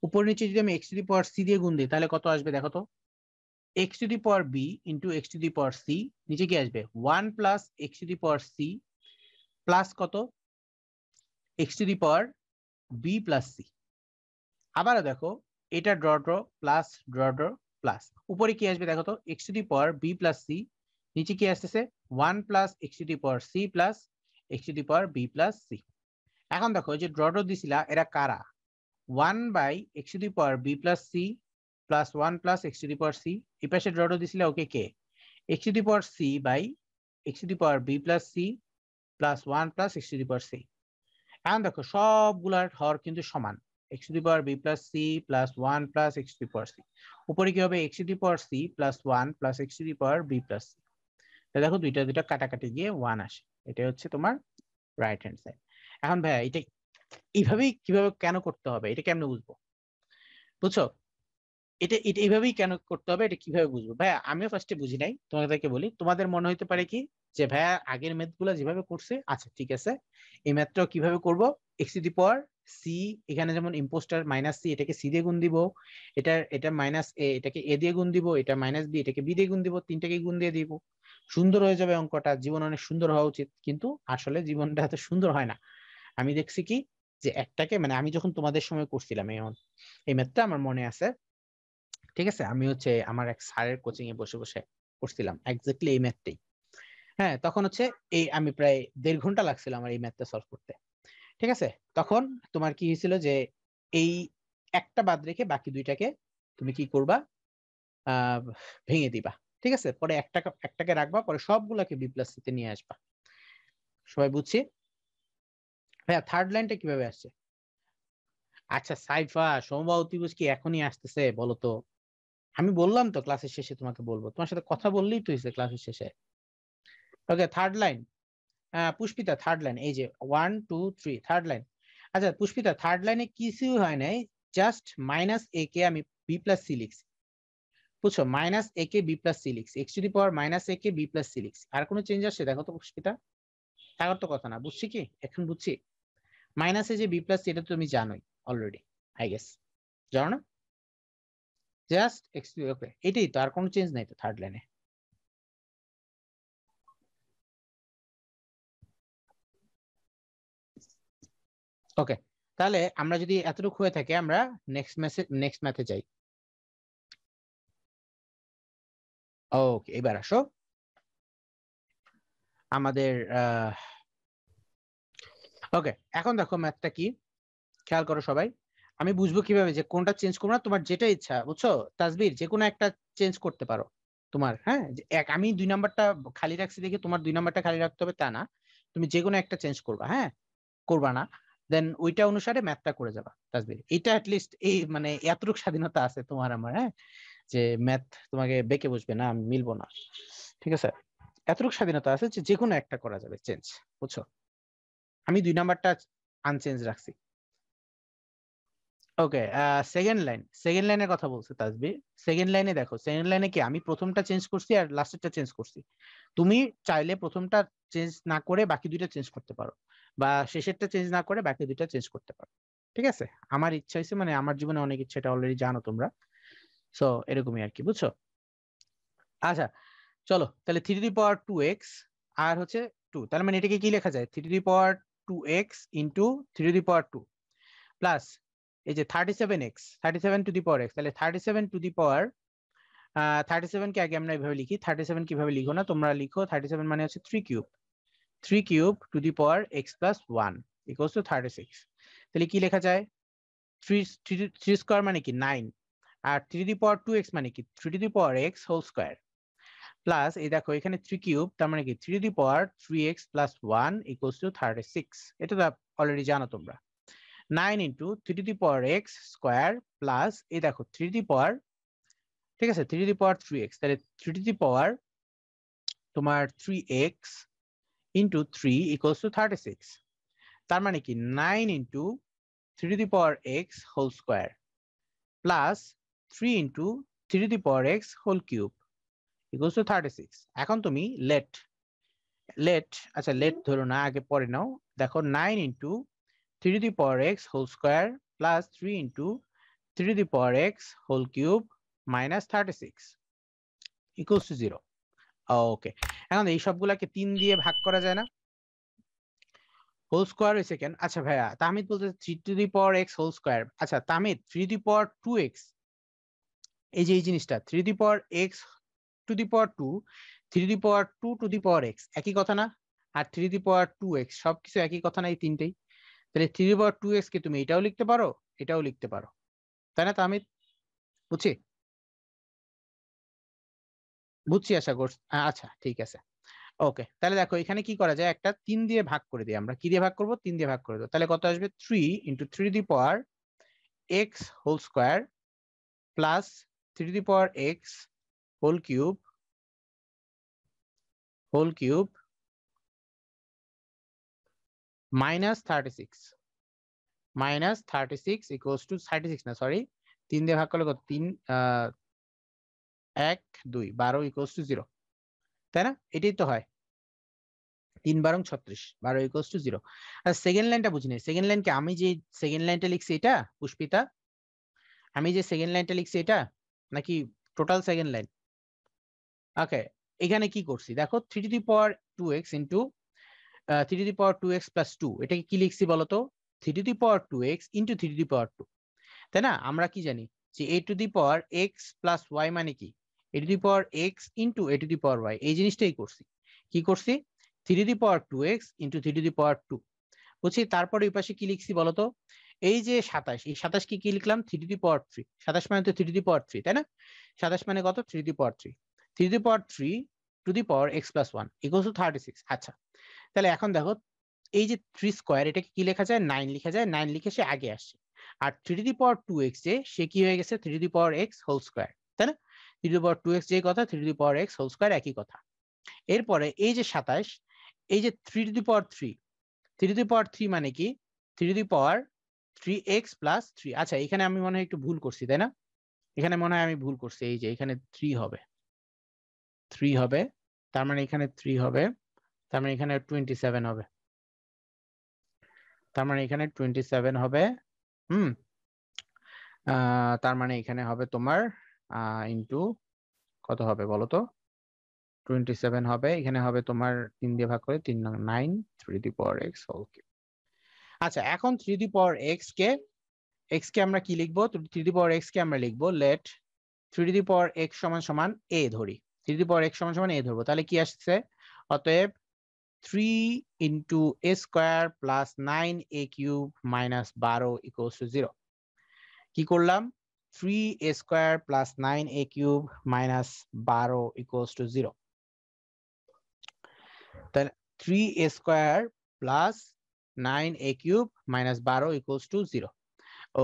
উপর নিচে যদি আমি x to the power c দিয়ে গুণ দিই তাহলে কত আসবে দেখো তো? X to the power b into x to the power c, নিচে কি আসবে? 1 plus x to the power c plus কত? X to the power b plus c. আবারও দেখো এটা ড্র প্লাস ড্র প্লাস, উপরে কি আসবে দেখো তো? X to the power b plus c, নিচে কি আসতেছে? 1 plus x to the power c plus x to the power b plus c. এখন দেখো এই যে ড্র দিছিলা এরা কারা? 1 by x to the power b plus c plus 1 plus x to the power c. এই পাশে ড্র দিছিলা ওকে কে? X to the power c by x to the power b plus c plus 1 plus x to the power c. এখন দেখো সবগুলার হর কিন্তু সমান, x to the power b plus c plus 1 plus x to the power c. উপরে কি হবে? X to the power c plus 1 plus x to the power b plus c. দেখো দুইটা দুইটা কাটাকাটি গিয়ে 1 আসে, এটা হচ্ছে তোমার রাইট হ্যান্ড সাইড। এখন ভাইয়া এটা এইভাবেই কিভাবে কেন করতে হবে এটা কেমনে বুঝবো? বুঝছো? এটা এটা এইভাবেই কেন করতে হবে এটা কিভাবে বুঝবো? ভাইয়া আমিও ফার্স্টে বুঝি নাই, তোমাদেরকে বলি। তোমাদের মনে হইতে পারে কি যে ভাইয়া আগের ম্যাথ গুলা যেভাবে করছে, আচ্ছা ঠিক আছে এই ম্যাথটাও কিভাবে করব? X to the power c, এখানে যেমন ইম্পোস্টার মাইনাস সি, এটাকে সি দিয়ে গুণ দিব, এটা মাইনাস এ, এটাকে এ দিয়ে গুণ দিব, এটা মাইনাস বি, এটাকে বি দিয়ে গুণ দিব, তিনটাকে গুণ দিয়ে দিব, সুন্দর হয়ে যাবে অঙ্কটা। জীবন অনেক সুন্দর হওয়া উচিত, কিন্তু আসলে জীবনটা এত সুন্দর হয় না। আমি দেখছি কি যে একটাকে, মানে আমি যখন তোমাদের সময় করছিলাম এই ম্যাথটা আমার মনে আছে, ঠিক আছে? আমি হচ্ছে আমার এক স্যারের কোচিং এ বসে বসে করছিলাম এক্স্যাক্টলি এই ম্যাথটাই। হ্যাঁ, তখন হচ্ছে এই আমি প্রায় 1.5 ঘন্টা লাগছিল আমার এই ম্যাথটা সলভ করতে, ঠিক আছে? তখন তোমার কি হয়েছিল যে এই একটা বাদ রেখে বাকি দুইটাকে তুমি কি করবা? আহ ভেঙে দিবা, ঠিক আছে? পরে একটাকে রাখবা, পরে সবগুলাকে বি প্লাস সিতে নিয়ে আসবা। সবাই বুঝছি? ভাইয়া থার্ড লাইনটা কিভাবে আসছে? আচ্ছা সাইফা, সমবায় অতিভুজ কি এখনই আসতেছে বলো তো? আমি বললাম তো ক্লাসের শেষে তোমাকে বলবো, তোমার সাথে কথা বললেই তো হয়েছে ক্লাসের শেষে। ওকে third line, Pushpita third line, এই যে 1 2 3 থার্ড লাইন। আচ্ছা পুষ্পিতা থার্ড লাইনে কিছুই হয় নাই, জাস্ট মাইনাস এ কে আমি বি প্লাস সি লিখছি, বুঝছো? মাইনাস এ কে বি প্লাস সি লিখছি, x to the power minus a কে বি প্লাস সি লিখছি। আর কোনো চেঞ্জ আসছে দেখো তো পুষ্পিতা? থাকার তো কথা না, বুঝছি কি এখন বুঝছি। মাইনাসে যে বি প্লাস সি এটা তো তুমি জানোই অলরেডি, আই গেস জানো না? জাস্ট এক্স, ওকে এটাই তো, আর কোনো চেঞ্জ নাই তো থার্ড লাইনে। ওকে তাহলে আমরা যদি এতটুকু হয়ে থাকে আমরা নেক্সট ম্যাথে যাই। ওকে, এবার আসো আমাদের ওকে, এখন দেখো ম্যাথটা কি খেয়াল করো সবাই। আমি বুঝবো কিভাবে যে কোনটা চেঞ্জ করবো না, তোমার যেটা ইচ্ছা বুঝছো তাসবির, যে কোনো একটা চেঞ্জ করতে পারো তোমার। হ্যাঁ, আমি 2 নাম্বারটা খালি রাখছি দেখে তোমার 2 নাম্বারটা খালি রাখতে হবে তা না, তুমি যে কোনো একটা চেঞ্জ করবা। হ্যাঁ, করবা না দেন ওইটা অনুসারে ম্যাথটা করে যাবা তাসবির। এটা অ্যাটলিস্ট এই মানে এতটুকু স্বাধীনতা আছে তোমার আমার। হ্যাঁ, যে ম্যাথ তোমাকে বেঁকে বসবে না, আমি মিলবো না, ঠিক আছে? এতটুকু স্বাধীনতা আছে যে যে কোনো একটা করা যাবে চেঞ্জ, বুঝছো? আমি 2 নাম্বারটা আনচেঞ্জ রাখছি। ওকে, সেকেন্ড লাইনের কথা বলছে তাসবি। সেকেন্ড লাইনে দেখো, সেকেন্ড লাইনে কি আমি প্রথমটা চেঞ্জ করছি আর লাস্টেরটা চেঞ্জ করছি। তুমি চাইলে প্রথমটা চেঞ্জ না করে বাকি দুইটা চেঞ্জ করতে পারো, বা শেষেরটা চেঞ্জ না করে বাকি দুইটা চেঞ্জ করতে পারো, ঠিক আছে? আমার ইচ্ছা হয়েছে, মানে আমার জীবনে অনেক ইচ্ছা, এটা অলরেডি জানো তোমরা। সো এরকমই আর কি, বুঝছো? আচ্ছা, চলো তাহলে 3 টু দি পাওয়ার 2x আর হচ্ছে 2, তার মানে এটাকে কি লেখা যায়? 3 to the power 2x into 3 to the power 2 plus এই যে 37x, 37 two the power x, তাহলে 37 কে আগে আমরা এইভাবে লিখি। 37 কিভাবে লিখো না, তোমরা লিখো 37 মানে হচ্ছে 3 cube, 3 cube to the power x plus 1 equals to 36। তাহলে কি লেখা যায়? 3 স্কোয়ার মানে কি 9, আর 3 টু দি পাওয়ার 2x মানে কি 3 to the power x whole square, plus এই দেখো এখানে 3 কিউব, তার মানে কি 3 to the power 3x plus 1 equals to 36। এটা তো অলরেডি জানো তোমরা। 9 into 3 to the power x square plus এই দেখো 3 টু দি পাওয়ার, ঠিক আছে, 3 টু দি পাওয়ার 3x, তাহলে 3 টু দি পাওয়ার তোমার 3x ইন্টু 3 ইকুয়ালস টু 36। তার মানে কি 9 into 3 to the power x whole square plus 3 into 3 to the power x whole cube equals to 36। এখন তুমি লেট লেট আচ্ছা লেট ধরো না, আগে পরে নাও। দেখো 9 into 3 to the power x whole square plus 3 into 3 to the power x whole cube minus 36 equals to 0। Okay, এখন এই সবগুলাকে 3 দিয়ে ভাগ করা যায় না? হোল স্কোয়ার হয়েছে কেন? আচ্ছা ভাইয়া, তাহমিদ বলতে 3 to the power x whole square. আচ্ছা Tahmid, 3 to the power 2x, এই যে এই জিনিসটা 3 to the power x to the power 2, 3 to the power 2 to the power x একই কথা না? আর 3 টু দি পাওয়ার 2x সবকিছু একই কথা না এই তিনটেই? তাহলে 3 টু দি পাওয়ার 2x কে তুমি এটাও লিখতে পারো, এটাও লিখতে পারো, তাই না তাহমিদ? বুঝছি, বুঝছি আশা করছি। আচ্ছা ঠিক আছে, ওকে। তাহলে দেখো এখানে কি করা যায়, একটা 3 দিয়ে ভাগ করে দিই আমরা। কি দিয়ে ভাগ করবো? 3 দিয়ে ভাগ করে দেবো। তাহলে কত আসবে? 3 into 3 to the power x whole square plus 3 to the power x whole cube minus 36 equals to 36 না সরি, 3 দিয়ে ভাগ করলে কত? 3 1 2 12 ইকুয়ালস টু 0, তাই না? এটাই তো হয়। 3 বারং 36, 12 ইকুয়ালস টু 0। আর সেকেন্ড লাইনটা বুঝিনি। সেকেন্ড লাইনকে আমি যে সেকেন্ড লাইনটা লিখছি এটা পুষ্পিতা, আমি যে সেকেন্ড লাইনটা লিখছি এটা নাকি টোটাল সেকেন্ড লাইন? ওকে, এখানে কি করছি দেখো, 3 to the power 2x into 3 to the power 2x plus 2, এটাকে কি লিখছি বলতো? 3 to the power 2x into 3 to the power 2, তাই না? আমরা কি জানি যে a to the power x plus y মানে কি a to the power x into a to the power y, এই জিনিসটাই করছি। কি করছি? 3 to the power 2x into 3 to the power 2, বুঝছি। তারপরে এই পাশে কি লিখছি বলতো? এই যে 27, এই 27 কি লিখলাম? 3 টু দি পাওয়ার 3, 27 মানে তো 3 টু দি পাওয়ার 3, তাই না? 27 মানে কত? 3 to the power 3, 3 to the power 3 to the power x plus 1 equals to 36। আচ্ছা, তাহলে এখন দেখো এই যে 3 স্কোয়ার, এটাকে কি লেখা যায়? 9 লেখা যায়। 9 লিখে সে আগে আসছে। আর 3 টু দি পাওয়ার 2x যে সে কি হয়ে গেছে? 3 to the power x whole square, তাই না? 3 টু দি পাওয়ার 2x যে কথা, 3 to the power x whole square একই কথা। এরপরে এই যে 27, এই যে 3 to the power 3, 3 to the power 3 মানে কি 3 to the power 3x plus 3। আচ্ছা, এখানে আমি মনে হয় একটু ভুল করছি, তাই না? এখানে মনে হয় আমি ভুল করছি, এই যে এখানে 3 হবে, 3 হবে, তার মানে এখানে 3 হবে, তার মানে এখানে 27 হবে, তার মানে এখানে 27 হবে। হুম, তার মানে এখানে হবে তোমার ইন্টু কত হবে বলো তো? 27 হবে, এখানে হবে তোমার 3 দিয়ে ভাগ করে 3 9, 3 to the power x whole cube. আচ্ছা, এখন 3 দি পাওয়ার x কে আমরা কি লিখবো? 3 দি পাওয়ার x কে আমরা লিখবো লেট 3 দি পাওয়ার x সমান সমান a ধরি। 3 দি পাওয়ার x সমান সমান a ধরবো, তাহলে কি আসছে? অতএব 3 into a square plus 9a cube minus 12 equals to 0। কি করলাম? 3a square plus 9a cube minus 12 equals to 0। তাহলে 3a square plus 9a cube minus 12 equals to 0।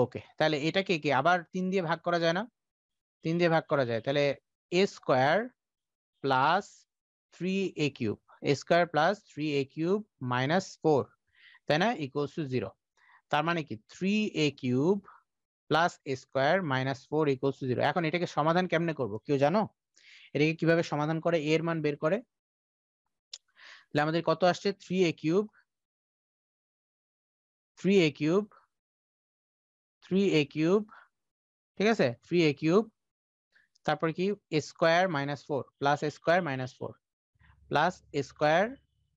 ওকে, তাহলে এটাকে কি আবার 3 দিয়ে ভাগ করা যায় না? 3 দিয়ে ভাগ করা যায়, তাহলে a square plus 3a cube, a square plus 3a cube minus 4, তাই না, ইকুয়ালস টু 0। তার মানে কি 3a cube plus a square minus 4 equals to 0। এখন এটাকে সমাধান কেমনে করব কেউ জানো? এটাকে কিভাবে সমাধান করে এর মান বের করে? তাহলে আমাদের কত আসছে? 3a cube 3a cube 3a cube, ঠিক আছে, 3a কিউব, তারপর কি a square minus 4 plus a square minus 4 plus a square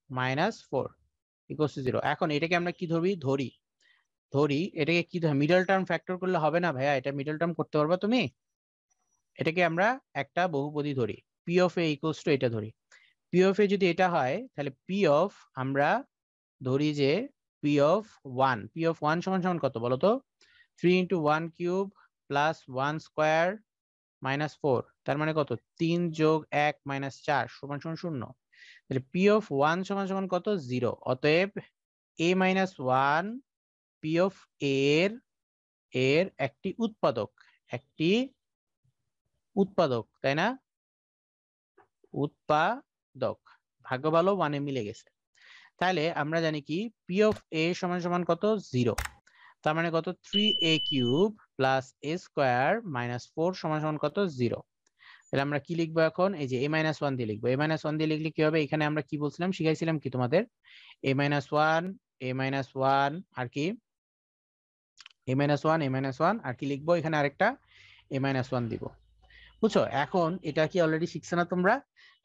minus 4 equals to 0। এখন এটাকে আমরা কি ধরি? ধরি এটাকে কি ধরি? মিডল টার্ম ফ্যাক্টর করলে হবে না ভাইয়া, এটা মিডল টার্ম করতে পারবা তুমি? এটাকে আমরা একটা বহুপদী ধরি, P of A equals to এটা ধরি। পি অফ এ যদি এটা হয় তাহলে পি অফ আমরা ধরি যে পি অফ ওয়ান সমান সমান কত বলো তো? 3 into 1 cube plus 1 square minus 4, তার মানে কত? 3 যোগ 1 মাইনাস 4 সমান সমান 0। তাহলে পি অফ ওয়ান সমান সমান কত? 0। অতএব এ মাইনাস ওয়ান পি অফ এর এর একটি উৎপাদক, তাই না? উৎপাদক, ভাগ্য ভালো, ওয়ানে মিলে গেছে। তাহলে আমরা জানি কি পি অফ এ সমান সমান কত? 0। তার মানে কত? 3a cube plus a square minus 4 সমান সমান কত? 0। তাহলে আমরা কি লিখবো এখন? এই যে a মাইনাস 1 দিয়ে লিখবো। a মাইনাস 1 দিয়ে লিখলে কি হবে? এখানে আমরা কি বলছিলাম, শিখাইছিলাম কি তোমাদের? a মাইনাস 1 a মাইনাস 1 আর কি a মাইনাস 1 a মাইনাস 1 আর কি লিখবো? এখানে আরেকটা a মাইনাস 1 দিব। বুঝছো? এখন এটা কি অলরেডি শিখছো না তোমরা?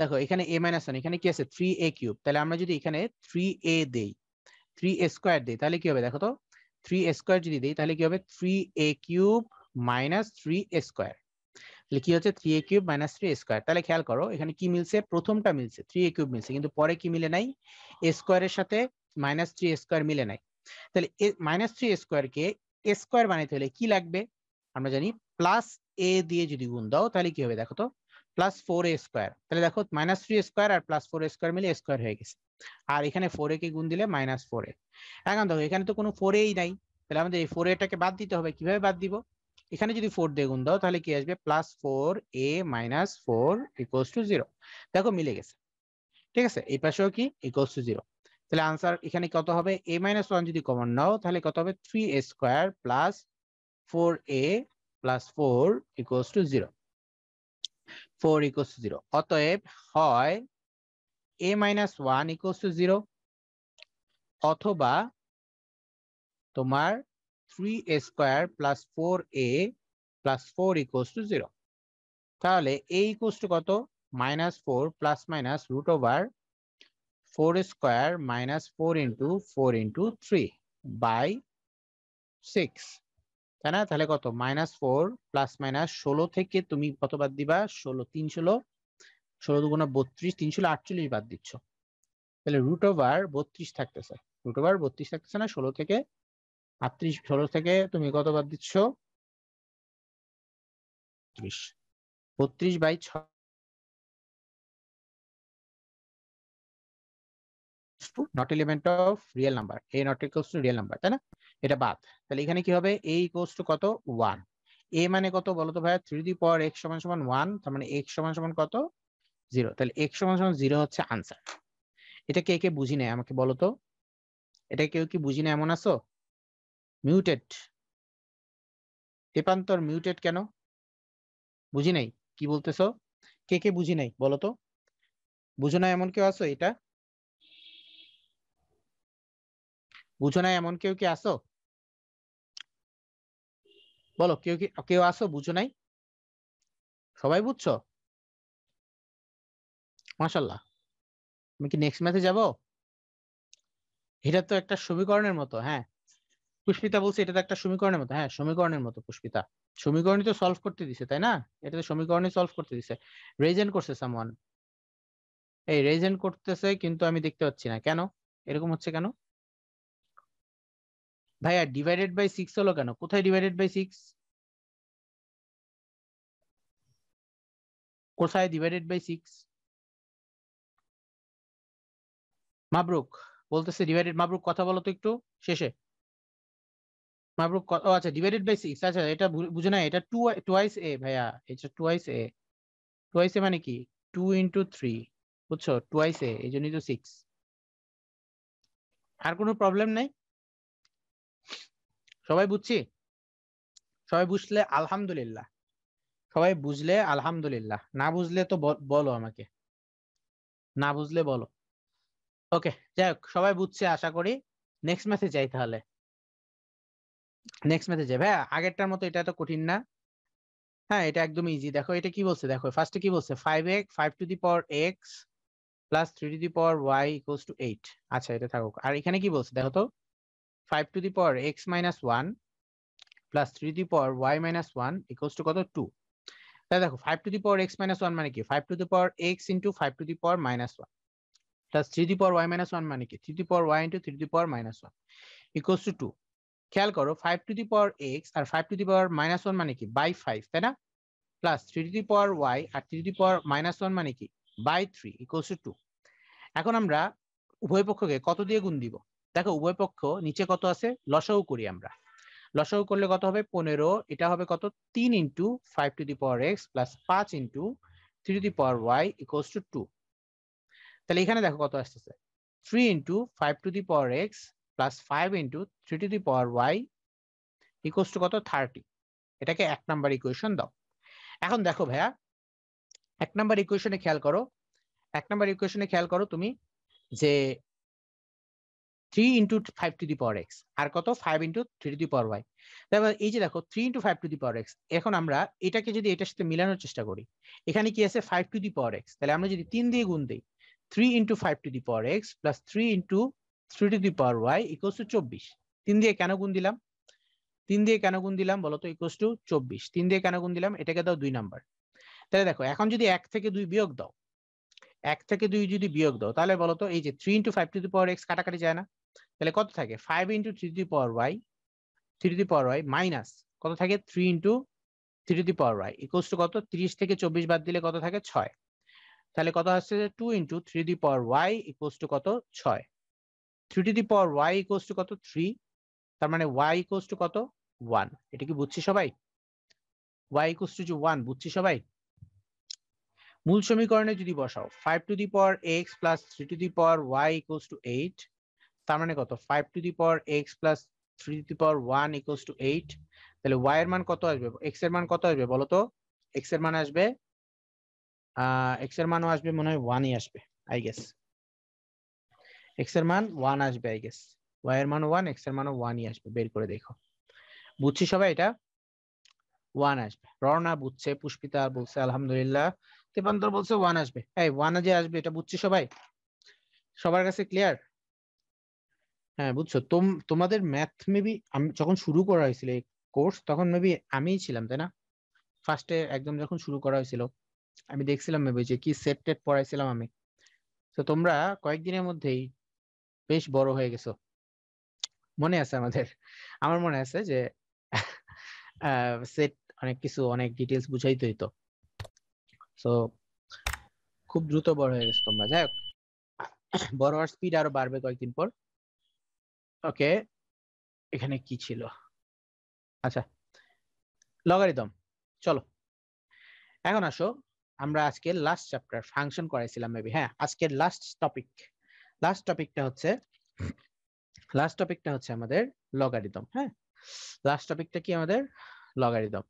দেখো এখানে a মাইনাস 1, এখানে কি আছে? 3a cube. তাহলে আমরা যদি এখানে 3a দেই, 3a স্কোয়ার দেই, তাহলে কি হবে দেখো তো? 3a স্কোয়ার যদি দেই তাহলে কি হবে? 3a cube minus 3a square. তাহলে কি হচ্ছে? 3a cube minus 3a square. তাহলে খেয়াল করো এখানে কি মিলছে? প্রথমটা মিলছে, 3a কিউব মিলছে, কিন্তু পরে কি মিলে নাই? a স্কোয়ারের সাথে মাইনাস 3a স্কোয়ার মিলে নাই। তাহলে মাইনাস 3a স্কোয়ারকে a স্কোয়ার বানাইতে হলে কি লাগবে? আমরা জানি প্লাস a দিয়ে যদি গুণ দাও তাহলে কি হবে দেখো তো? Plus 4a square. তাহলে দেখো মাইনাস 3a স্কোয়ার আর প্লাস 4a স্কোয়ার মিলে স্কোয়ার হয়ে গেছে। আর এখানে 4a কে গুণ দিলে মাইনাস 4a। এখন দেখো এখানে তো কোনো 4aই নাই, তাহলে আমাদের এই 4aটাকে বাদ দিতে হবে। কিভাবে বাদ দিব? এখানে যদি 4 দিয়ে গুণ দাও তাহলে কি আসবে? Plus 4a minus 4 equals to 0। দেখো মিলে গেছে, ঠিক আছে। এই পাশেও কি ইকুয়ালস টু 0। তাহলে আনসার এখানে কত হবে? a মাইনাস 1 যদি কমন নাও তাহলে কত হবে? 3a square plus 4a plus 4 equals to 0। 4 equals to 0। অতএব হয় a মাইনাস 1 ইকুয়ালস টু 0 অথবা তোমার 3a square plus 4a plus 4 equals to 0। তাহলে a ইকুয়ালস টু কত? Minus 4 plus minus root over 4 square minus 4 into 4 into 3 by 6, তাই না? তাহলে কত? মাইনাস 4 প্লাস মাইনাস 16 থেকে তুমি কত বাদ দিবা? 16, 3 16, 16 দুগুণা 32, 3 16 48 বাদ দিচ্ছ। তাহলে রুট ওভার 32 থাকতেছে, রুট ওভার 32 থাকতেছে না? 16 থেকে 38, 16 থেকে তুমি কত বাদ দিচ্ছ? 30, 32 by 6 not element of real number, a not equals to real number, তাই না? এটা বাদ। তাহলে এখানে কি হবে? এ ইকুয়ালস টু কত? 1। এ মানে কত বলো তো ভাইয়া? 3 দি পাওয়ার x সমান সমান 1, তার মানে x সমান সমান কত? 0। তাহলে x সমান সমান 0 হচ্ছে আনসার। এটা কে কে বুঝি নেই আমাকে বলো তো? এটা কেউ কি বুঝি না এমন আছো? মিউটেড, তেপান্তর মিউটেড কেন? বুঝি নাই কি বলতেছো? কে কে বুঝি নাই বলো তো? বুঝো না এমন কেউ আছো? এটা বুঝো না এমন কেউ কি আসো? বলো, কেউ কি কেউ আসো বুঝো নাই? সবাই বুঝছো? মাশাল্লাহ। আমি কি নেক্সট ম্যাচে যাব? এটা তো একটা সমীকরণের মতো, হ্যাঁ। পুষ্পিতা বলছে এটা তো একটা সমীকরণের মতো। হ্যাঁ, সমীকরণের মতো পুষ্পিতা। সমীকরণই তো সলভ করতে দিছে, তাই না? এটা তো সমীকরণই সলভ করতে দিছে। রেজেন্ট করছে সামওয়ান। এই রেজেন্ট করতেছে কিন্তু আমি দেখতে পাচ্ছি না কেন, এরকম হচ্ছে কেন? ভাইয়া ডিভাইডেড বাই 6 হলো কেন? কোথায় ডিভাইডেড বাই 6? কোথায় ডিভাইডেড বাই 6? মাবরুক বলতেছে ডিভাইডেড। মাবরুক কথা বলো তো একটু শেষে। মাবরুক ও আচ্ছা, ডিভাইডেড বাই 6। আচ্ছা, এটা বুঝে না, এটা টুয়াইস এ ভাইয়া। এটা টুয়াইস এ। টুয়াইস এ মানে কি? 2 × 3, বুঝছো? টুয়াইস এ, এই জন্যই তো 6। আর কোনো প্রবলেম নাই? সবাই বুঝছি? সবাই বুঝলে আলহামদুলিল্লাহ। সবাই বুঝলে আলহামদুলিল্লাহ, না বুঝলে তো বলো আমাকে। না বুঝলে বলো। ওকে, যাই হোক, সবাই বুঝছে আশা করি। নেক্সট ম্যাথে যাই তাহলে। নেক্সট ম্যাথে যাই ভাইয়া। আগেরটার মতো এটা তো কঠিন না। হ্যাঁ, এটা একদম ইজি। দেখো এটা কি বলছে, দেখো ফার্স্টে কি বলছে, 5 x plus 3 to the power y = 8। আচ্ছা, এটা থাকুক। আর এখানে কি বলছে দেখো তো, 5 to the power x - 1 plus 3 to the power y - 1 = কত? 2। তাই দেখো 5 to the power x - 1 মানে কি? 5 to the power x into 5 to the power - 1 plus 3 to the power y - 1 মানে কি? 3 to the power y into 3 to the power - 1 = 2। খেয়াল করো, 5 to the power x R 5 to the power - 1 মানে কি? By 5, তাই না? Plus 3 to the power y আর 3 to the power - 1 মানে কি? বাই 3 = 2। এখন আমরা উভয় পক্ষকে কত দিয়ে গুণ দিব? দেখো উভয় পক্ষ নিচে কত আছে, লসাগু করি আমরা। লসাগু করলে কত হবে? 15। এটা হবে কত? 3 × 5 to the power x plus 5 × 3 to the power y = 2। তাহলে এখানে দেখো কত আসতেছে, 3 × 5 to the power x plus 5 × 3 to the power y = কত? 30। এটাকে 1 নাম্বার ইকুয়েশন দাও। এখন দেখো ভাইয়া, 1 নাম্বার ইকুয়েশনে খেয়াল করো। 1 নাম্বার ইকুয়েশনে খেয়াল করো তুমি যে 3 × 5 to the power x আর কত? 5 × 3 to the power y। তারপর এই যে দেখো 3 × 5 to the power x। এখন আমরা এটাকে যদি এটার সাথে মিলানোর চেষ্টা করি, এখানে কি আছে? 5 to the power x। তাহলে আমরা যদি 3 দিয়ে গুণ দিই, 3 × 5 to the power x plus 3 × 3 to the power y = 24। 3 দিয়ে কেন গুণ দিলাম? 3 দিয়ে কেন গুণ দিলাম বলো তো? = 24। 3 দিয়ে কেন গুণ দিলাম? এটাকে দাও 2 নাম্বার। তাহলে দেখো এখন যদি 1 থেকে 2 বিয়োগ দাও, 1 থেকে 2 যদি বিয়োগ দাও, তাহলে বলো তো এই যে 3 × 5 to the power x কাটাকাটি যায় না? তাহলে কত থাকে? 5 × 3 to the power y minus কত থাকে? 3 × 3 to the power y = কত? 30 থেকে 24 বাদ দিলে কত থাকে? 6। তাহলে কত আসছে? 2 × 3 to the power y = কত? 6। 3 to the power y = কত? 3। তার মানে y = কত? 1। এটা কি বুঝছি সবাই? y = 1 বুঝছি সবাই? মূল সমীকরণে যদি বসাও 5 to the power x plus 3 to the power y = 8, তার মানে কত? 5 to the power x plus 3 to the power 1 = 8। তাহলে y এর মান কত আসবে? x এর মান কত আসবে বলো তো? x এর মান আসবে x এর মানও আসবে মনে হয় 1ই আসবে, আই গেস। x এর মান 1 আসবে আই গেস। y এর মান 1, x এর মানও 1ই আসবে। বের করে দেখো। বুঝছি সবাই? এটা 1 আসবে। রওনা বুঝছে, পুষ্পিতা বলছে আলহামদুলিল্লাহ, দীপান্তর বলছে 1 আসবে। এই 1 যে আসবে এটা বুঝছি সবাই? সবার কাছে ক্লিয়ার? হ্যাঁ, বুঝছো। তোমাদের ম্যাথ মেবি আমি যখন শুরু করা হয়েছিল এই কোর্স, তখন মেবি আমিই ছিলাম, তাই না? ফার্স্টে একদম যখন শুরু করা হয়েছিল আমি দেখছিলাম মেবি যে কি সেট টেট পড়াইছিলাম আমি। তো তোমরা কয়েকদিনের মধ্যেই বেশ বড় হয়ে গেছো, মনে আছে আমাদের। আমার মনে আছে যে সেট অনেক কিছু, অনেক ডিটেলস বুঝাইতে হইতো। তো খুব দ্রুত বড় হয়ে গেছে তোমরা। যাই হোক, বড় হওয়ার স্পিড আরো বাড়বে কয়েকদিন পর। ওকে, এখানে কি ছিল? আচ্ছা, লগারিদম। চলো এখন আসো, আমরা আজকের লাস্ট চ্যাপ্টার ফাংশন করাইছিলাম মেবি। হ্যাঁ, আজকের লাস্ট টপিকটা হচ্ছে আমাদের লগারিদম। হ্যাঁ, লাস্ট টপিকটা কি আমাদের? লগারিদম।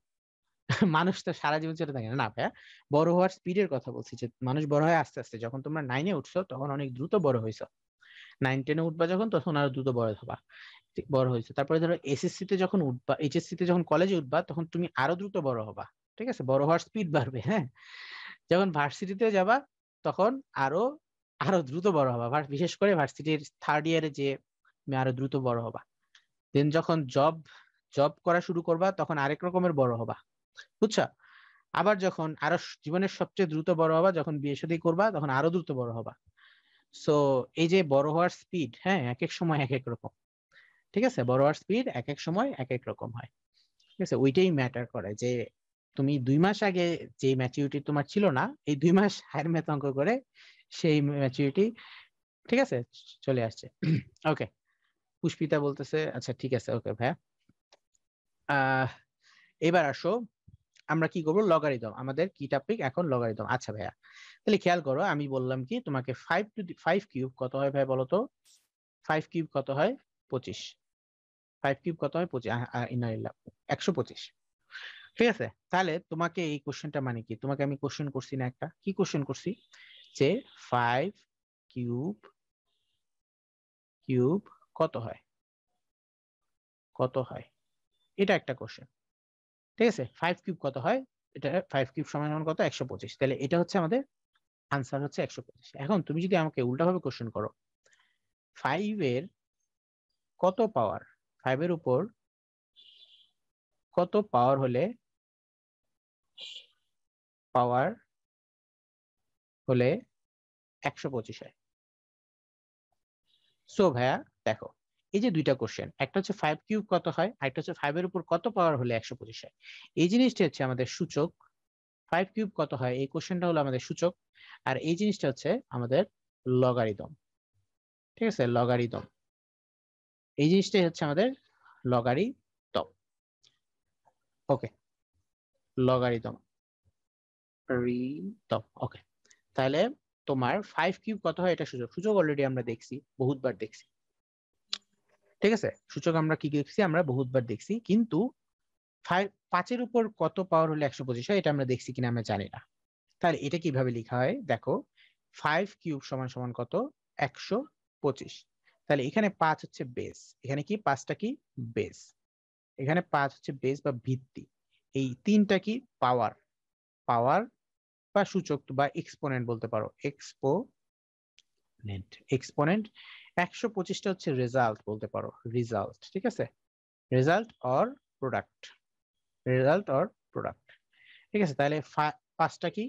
মানুষ তো সারা জীবন চলে থাকে না, না ভাইয়া। বড় হওয়ার স্পিডের কথা বলছি, যে মানুষ বড় হয় আস্তে আস্তে। যখন তোমরা 9-এ উঠছো তখন অনেক দ্রুত বড় হয়েছো, 9-10-এ উঠবা যখন, তখন আরো দ্রুত বড় হবা, বড় হয়েছে। তারপরে ধরো এসএসসি তে যখন উঠবা, এইচএসসি তে যখন কলেজে উঠবা, তখন তুমি আরো দ্রুত বড় হবা। ঠিক আছে, বড় হওয়ার স্পিড বাড়বে। হ্যাঁ, যখন ভার্সিটিতে যাবা তখন আরো আরো দ্রুত বড় হবা। বিশেষ করে ভার্সিটির 3rd ইয়ারে যে তুমি আরো দ্রুত বড় হবা। দেন যখন জব করা শুরু করবা তখন আরেক রকমের বড় হবা, বুঝছো? আবার যখন আরো জীবনের সবচেয়ে দ্রুত বড় হবা, যখন বিয়ে শাদী করবা তখন আরো দ্রুত বড় হবা। সো এই যে বড় হওয়ার স্পিড, হ্যাঁ, এক এক সময় এক এক রকম। ঠিক আছে, বড় হওয়ার স্পিড এক এক সময় এক এক রকম হয়। ঠিক আছে, ওইটাই ম্যাটার করে যে তুমি 2 মাস আগে যে ম্যাচুরিটি তোমার ছিল না, এই 2 মাস হায়ার ম্যাথ অঙ্ক করে সেই ম্যাচুরিটি, ঠিক আছে, চলে আসছে। ওকে, পুষ্পিতা বলতেছে, আচ্ছা ঠিক আছে, ওকে ভাইয়া। এবার আসো, আমরা কি করবো, লগারিদম। আমাদের কি টপিক এখন, লগারিদম। আচ্ছা ভাইয়া, তাহলে খেয়াল করো, আমি বললাম কি তোমাকে 5 কিউব কত হয় ভাই বলো তো? 5 কিউব কত হয়? 25। 5 কিউব কত হয়? 25। 125। ঠিক আছে, তাহলে তোমাকে এই কোশ্চেনটা মানে কি, তোমাকে আমি কোশ্চেন করছি না, একটা কি কোশ্চেন করছি, যে 5 কিউব কিউব কত হয়, কত হয়, এটা একটা কোশ্চেন। ঠিক আছে, 5 কিউব কত হয়, এটা 5 কিউব সমান সমান কত, 125। তাহলে এটা হচ্ছে আমাদের আনসার হচ্ছে 125। এখন তুমি যদি আমাকে উল্টাভাবে কোশ্চেন করো, 5 এর কত পাওয়ার, 5 এর উপর কত পাওয়ার হলে, পাওয়ার হলে 125 হয়। সো ভাইয়া দেখো, এই যে দুইটা কোশ্চেন, একটা হচ্ছে 5 কিউব কত হয়, আর একটা হচ্ছে 5 এর উপর কত পাওয়ার হলে 125 হয়। এই জিনিসটা হচ্ছে আমাদের সূচক। 5 কিউব কত হয়, এই কোশ্চেনটা হলো আমাদের সূচক, আর এই জিনিসটা হচ্ছে আমাদের লগারিদম। ঠিক আছে, লগারিদম, এই জিনিসটাই হচ্ছে আমাদের লগারিদম। ওকে, লগারিদম, রিদম। ওকে, তাহলে তোমার 5 কিউব কত হয়, এটা সূচক। সূচক অলরেডি আমরা দেখছি, বহুতবার দেখছি। ঠিক আছে, সূচক আমরা কি দেখছি, আমরা বহুতবার দেখছি, কিন্তু 5-এর উপর কত পাওয়ার হলে 125 হয়, এটা আমরা দেখছি কিনা আমরা জানি না। তাহলে এটা কিভাবে লেখা হয় দেখো, 5 কিউব সমান সমান কত, 125। তাহলে এখানে 5 হচ্ছে বেস, এখানে কি 5টা কি বেস, এখানে 5 হচ্ছে বেস বা ভিত্তি, এই 3টা কি পাওয়ার, পাওয়ার বা সূচক বা এক্সপোনেন্ট বলতে পারো, এক্সপোনেন্ট। 125টা হচ্ছে রেজাল্ট বলতে পারো, রেজাল্ট। ঠিক আছে, result or product, result or product. ঠিক আছে, তাহলে 5টা কি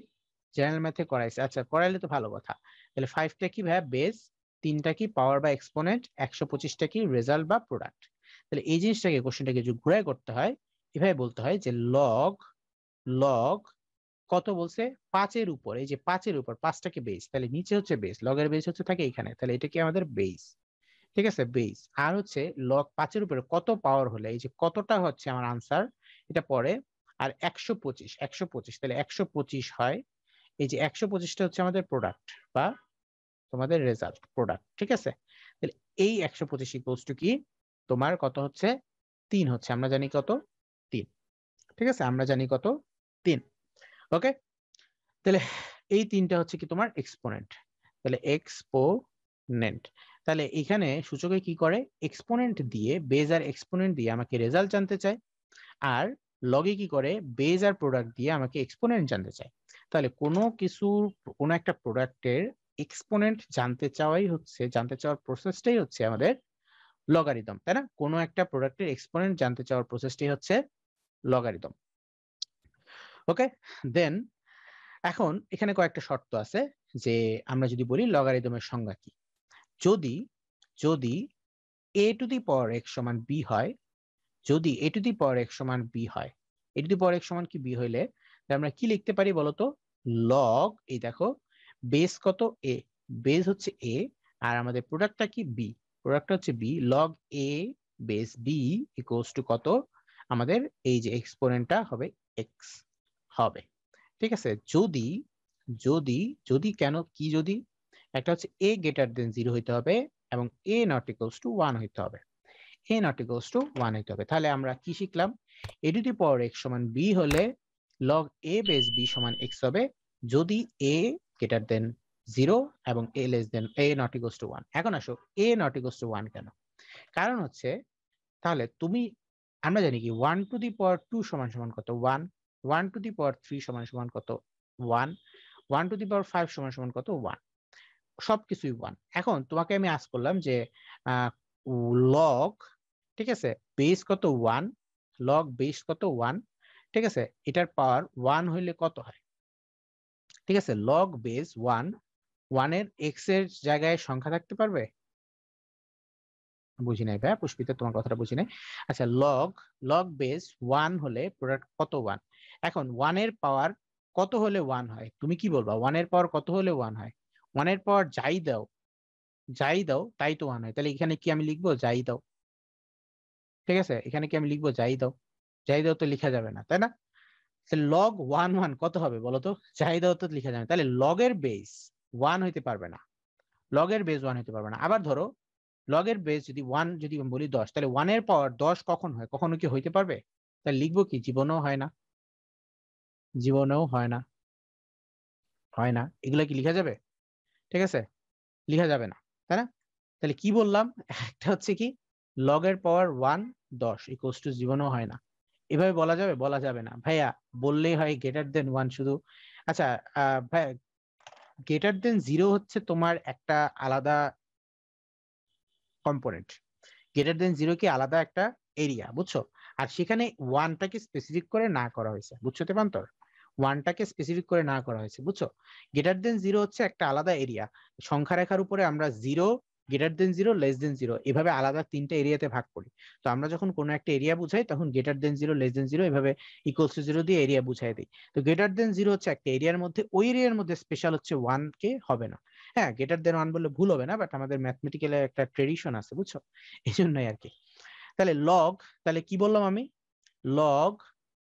জেনারেল ম্যাথে করাইছে, আচ্ছা করাইলে তো ভালো কথা। তাহলে 5টা কি ভাইয়া বেস, 3টা কি পাওয়ার বা এক্সপোনেন্ট, 125টা কি রেজাল্ট বা প্রোডাক্ট। তাহলে এই জিনিসটাকে, কোশ্চেনটাকে যদি ঘুরাই করতে হয়, এভাবে বলতে হয় যে লগ, লগ কত বলছে, 5-এর উপর, এই যে 5-এর উপর, 5টাকে বেস, তাহলে নিচে হচ্ছে বেস, লগের বেস হচ্ছে থাকে এখানে, তাহলে এটা কি আমাদের বেস। ঠিক আছে, বেস। আর হচ্ছে লগ 5-এর উপরে কত পাওয়ার হলে, এই যে কতটা হচ্ছে আমার আনসার, এটা পরে। আর 125, 125, তাহলে 125 হয়, এই যে 125টা হচ্ছে আমাদের প্রোডাক্ট বা তোমাদের রেজাল্ট, প্রোডাক্ট। ঠিক আছে, তাহলে এই 125 ইকুয়ালস টু কি, তোমার কত হচ্ছে, 3 হচ্ছে, আমরা জানি কত, 3। ঠিক আছে, আমরা জানি কত, 3। ওকে, তাহলে এই 3টা হচ্ছে কি তোমার এক্সপোনেন্ট, তাহলে এক্সপোনেন্ট। তাহলে এখানে সূচকে কি করে, এক্সপোনেন্ট দিয়ে, বেজ আর এক্সপোনেন্ট দিয়ে আমাকে রেজাল্ট জানতে চায়, আর লগে কি করে, বেজ আর প্রোডাক্ট দিয়ে আমাকে এক্সপোনেন্ট জানতে চায়। তাহলে কোনো কিছুর, কোনো একটা প্রোডাক্টের এক্সপোনেন্ট জানতে চাওয়াই হচ্ছে, জানতে চাওয়ার প্রসেসটাই হচ্ছে আমাদের লগারিদম, তাই না? কোনো একটা প্রোডাক্টের এক্সপোনেন্ট জানতে চাওয়ার প্রসেসটাই হচ্ছে লগারিদম। ওকে, দেন এখন এখানে কয়েকটা শর্ত আছে, যে আমরা যদি বলি লগারিদমের সংজ্ঞা কি, যদি, যদি a to the power x সমান b হয়, যদি a to the power x সমান b হয়, a to the power x সমান কি b হইলে আমরা কি লিখতে পারি বলতো, লগ, এই দেখো বেস কত a, বেস হচ্ছে a, আর আমাদের প্রোডাক্টটা কি b, প্রোডাক্টটা হচ্ছে b, log a base b equals to কত, আমাদের এই যে এক্সপোনেন্টটা হবে x হবে। ঠিক আছে, যদি, যদি, যদি কেন কি, যদি একটা হচ্ছে a গ্রেটার দেন 0 হইতে হবে, এবং a নট ইকুয়ালস টু 1 হইতে হবে, a নট ইকুয়ালস টু 1 হইতে হবে। তাহলে আমরা কি শিখলাম, a to the power x সমান b হলে log a বেস b সমান x হবে, যদি a গ্রেটার দেন 0 এবং a less than, a not equals to 1। এখন আসো, a নট ইকুয়ালস টু 1 কেন, কারণ হচ্ছে, তাহলে তুমি, আমরা জানি কি 1 টু দি পাওয়ার 2 সমান সমান কত, 1, 1 টু দি পাওয়ার 3 সমান সমান কত, 1, 1 টু দি পাওয়ার 5 সমান সমান কত, 1, সবকিছুই 1। এখন তোমাকে আমি আজ করলাম যে লগ, ঠিক আছে, বেস কত 1, লগ বেস কত 1, ঠিক আছে, এটার পাওয়ার 1 হইলে কত হয়? ঠিক আছে, লগ বেস 1, 1 এর এক্স এর জায়গায় সংখ্যা থাকতে পারবে? বুঝি নাই ভাই পুষ্পিতা, তোমার কথাটা বুঝি নাই। আচ্ছা, লগ বেস 1 হলে প্রোডাক্ট কত 1? এখন 1 এর পাওয়ার কত হলে 1 হয়? তুমি কি বলবা 1 এর পাওয়ার কত হলে 1 হয়? 1 এর পাওয়ার যাই দাও তাই তো 1 হয়। তাহলে এখানে কি আমি লিখবো যাই দাও? ঠিক আছে, এখানে কি আমি লিখবো যাই দাও? যাই দাও তো লেখা যাবে না, তাই না? লগ 1 কত হবে বলো তো? যাই দাও তো লেখা যাবে না। তাহলে লগের বেস 1 হইতে পারবে না, লগের বেস 1 হইতে পারবে না। আবার ধরো লগের বেস যদি 1 যদি আমি বলি 10, তাহলে 1 এর পাওয়ার 10 কখন হয়? কখনো কি হইতে পারবে? তাহলে লিখবো কি? জীবনেও হয় না, জীবনেও হয় না, হয় না। এগুলা কি লিখা যাবে? ঠিক আছে, লিখা যাবে না, তাই না? তাহলে কি বললাম? একটা হচ্ছে কি লগের পাওয়ার 1 10 ইকুয়ালস টু জীবনেও হয় না। এভাবে বলা যাবে? বলা যাবে না ভাইয়া, বললেই হয় গ্রেটার দেন 1 শুধু। আচ্ছা, ভাই গ্রেটার দেন 0 হচ্ছে তোমার একটা আলাদা কম্পোনেন্ট, গ্রেটার দেন 0 কি আলাদা একটা এরিয়া, বুঝছো? আর সেখানে ওয়ানটাকে স্পেসিফিক করে না করা হয়েছে, বুঝছো তেপান্তর? ওয়ানটাকে স্পেসিফিক করে না করা হয়েছে, বুঝছো? গ্রেটার দেন 0 হচ্ছে একটা আলাদা এরিয়া, সংখ্যা রেখার উপরে আমরা 0, গ্রেটার দেন 0, লেস দেন 0 এভাবে আলাদা 3টা এরিয়াতে ভাগ করি। তো আমরা যখন কোনো একটা এরিয়া বুঝাই তখন গ্রেটার দেন 0, লেস দেন 0 এভাবে ইকুয়ালস টু 0 দিয়ে এরিয়া বুঝাই দিই। তো গ্রেটার দেন 0 হচ্ছে একটা এরিয়ার মধ্যে, ওই এরিয়ার মধ্যে স্পেশাল হচ্ছে 1 কে হবে না। হ্যাঁ, গ্রেটার দেন 1 বললে ভুল হবে না, বাট আমাদের ম্যাথমেটিক্যালে একটা ট্রেডিশন আছে, বুঝছো? এই জন্যই আর কি। তাহলে লগ, তাহলে কি বললাম আমি? লগ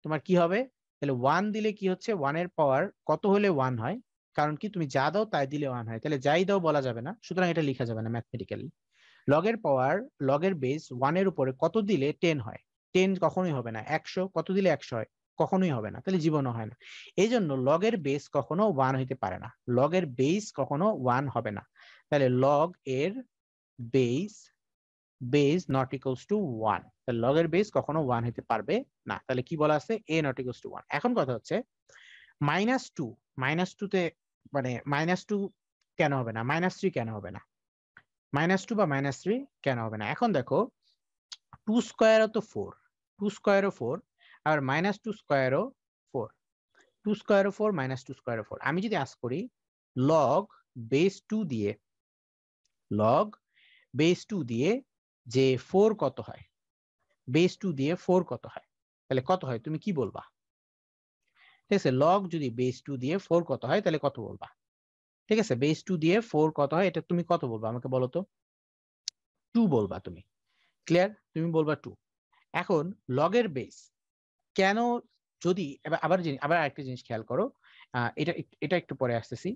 তোমার কি হবে? তাহলে 1 দিলে কি হচ্ছে? 1 এর পাওয়ার কত হলে 1 হয়? কারণ কি তুমি যা দাও তাই দিলে 1 হয়, তাহলে যাই দাও বলা যাবে না, সুতরাং এটা লেখা যাবে না ম্যাথমেটিক্যালি। লগের পাওয়ার, লগের বেস 1 এর উপরে কত দিলে 10 হয়? 10 কখনোই হবে না। 100 কত দিলে 100 হয়? কখনোই হবে না, তাহলে জীবনও হয় না। এই জন্য লগের বেস কখনো 1 হইতে পারে না, লগের বেস কখনো 1 হবে না। তাহলে লগ এর বেস নট ইকুয়ালস টু 1, তাহলে লগের বেস কখনো 1 হতে পারবে না। তাহলে কি বলা আছে? a not equals to 1। এখন কথা হচ্ছে -2, -2 তে মানে -2 কেন হবে না? -3 কেন হবে না? -2 বা -3 কেন হবে না? এখন দেখো 2 স্কয়ারও তো 4, 2 স্কয়ারও 4, আর -2 স্কয়ারও 4, 2 স্কয়ারও 4, -2 স্কয়ারও 4। আমি যদি আজ করি লগ বেস 2 দিয়ে, লগ বেস 2 দিয়ে যে 4 কত হয়, বেস 2 দিয়ে 4 কত হয়, তাহলে কত হয় তুমি কি বলবা? ঠিক আছে, লগ যদি বেস 2 দিয়ে 4 কত হয় তাহলে কত বলবা? ঠিক আছে, বেস 2 দিয়ে 4 কত হয় এটা তুমি কত বলবা আমাকে বলো তো? 2 বলবা তুমি, ক্লিয়ার? তুমি বলবা 2। এখন লগের বেস কেন, যদি আবার আরেকটা জিনিস খেয়াল করো, এটা একটু পরে আসতেছি।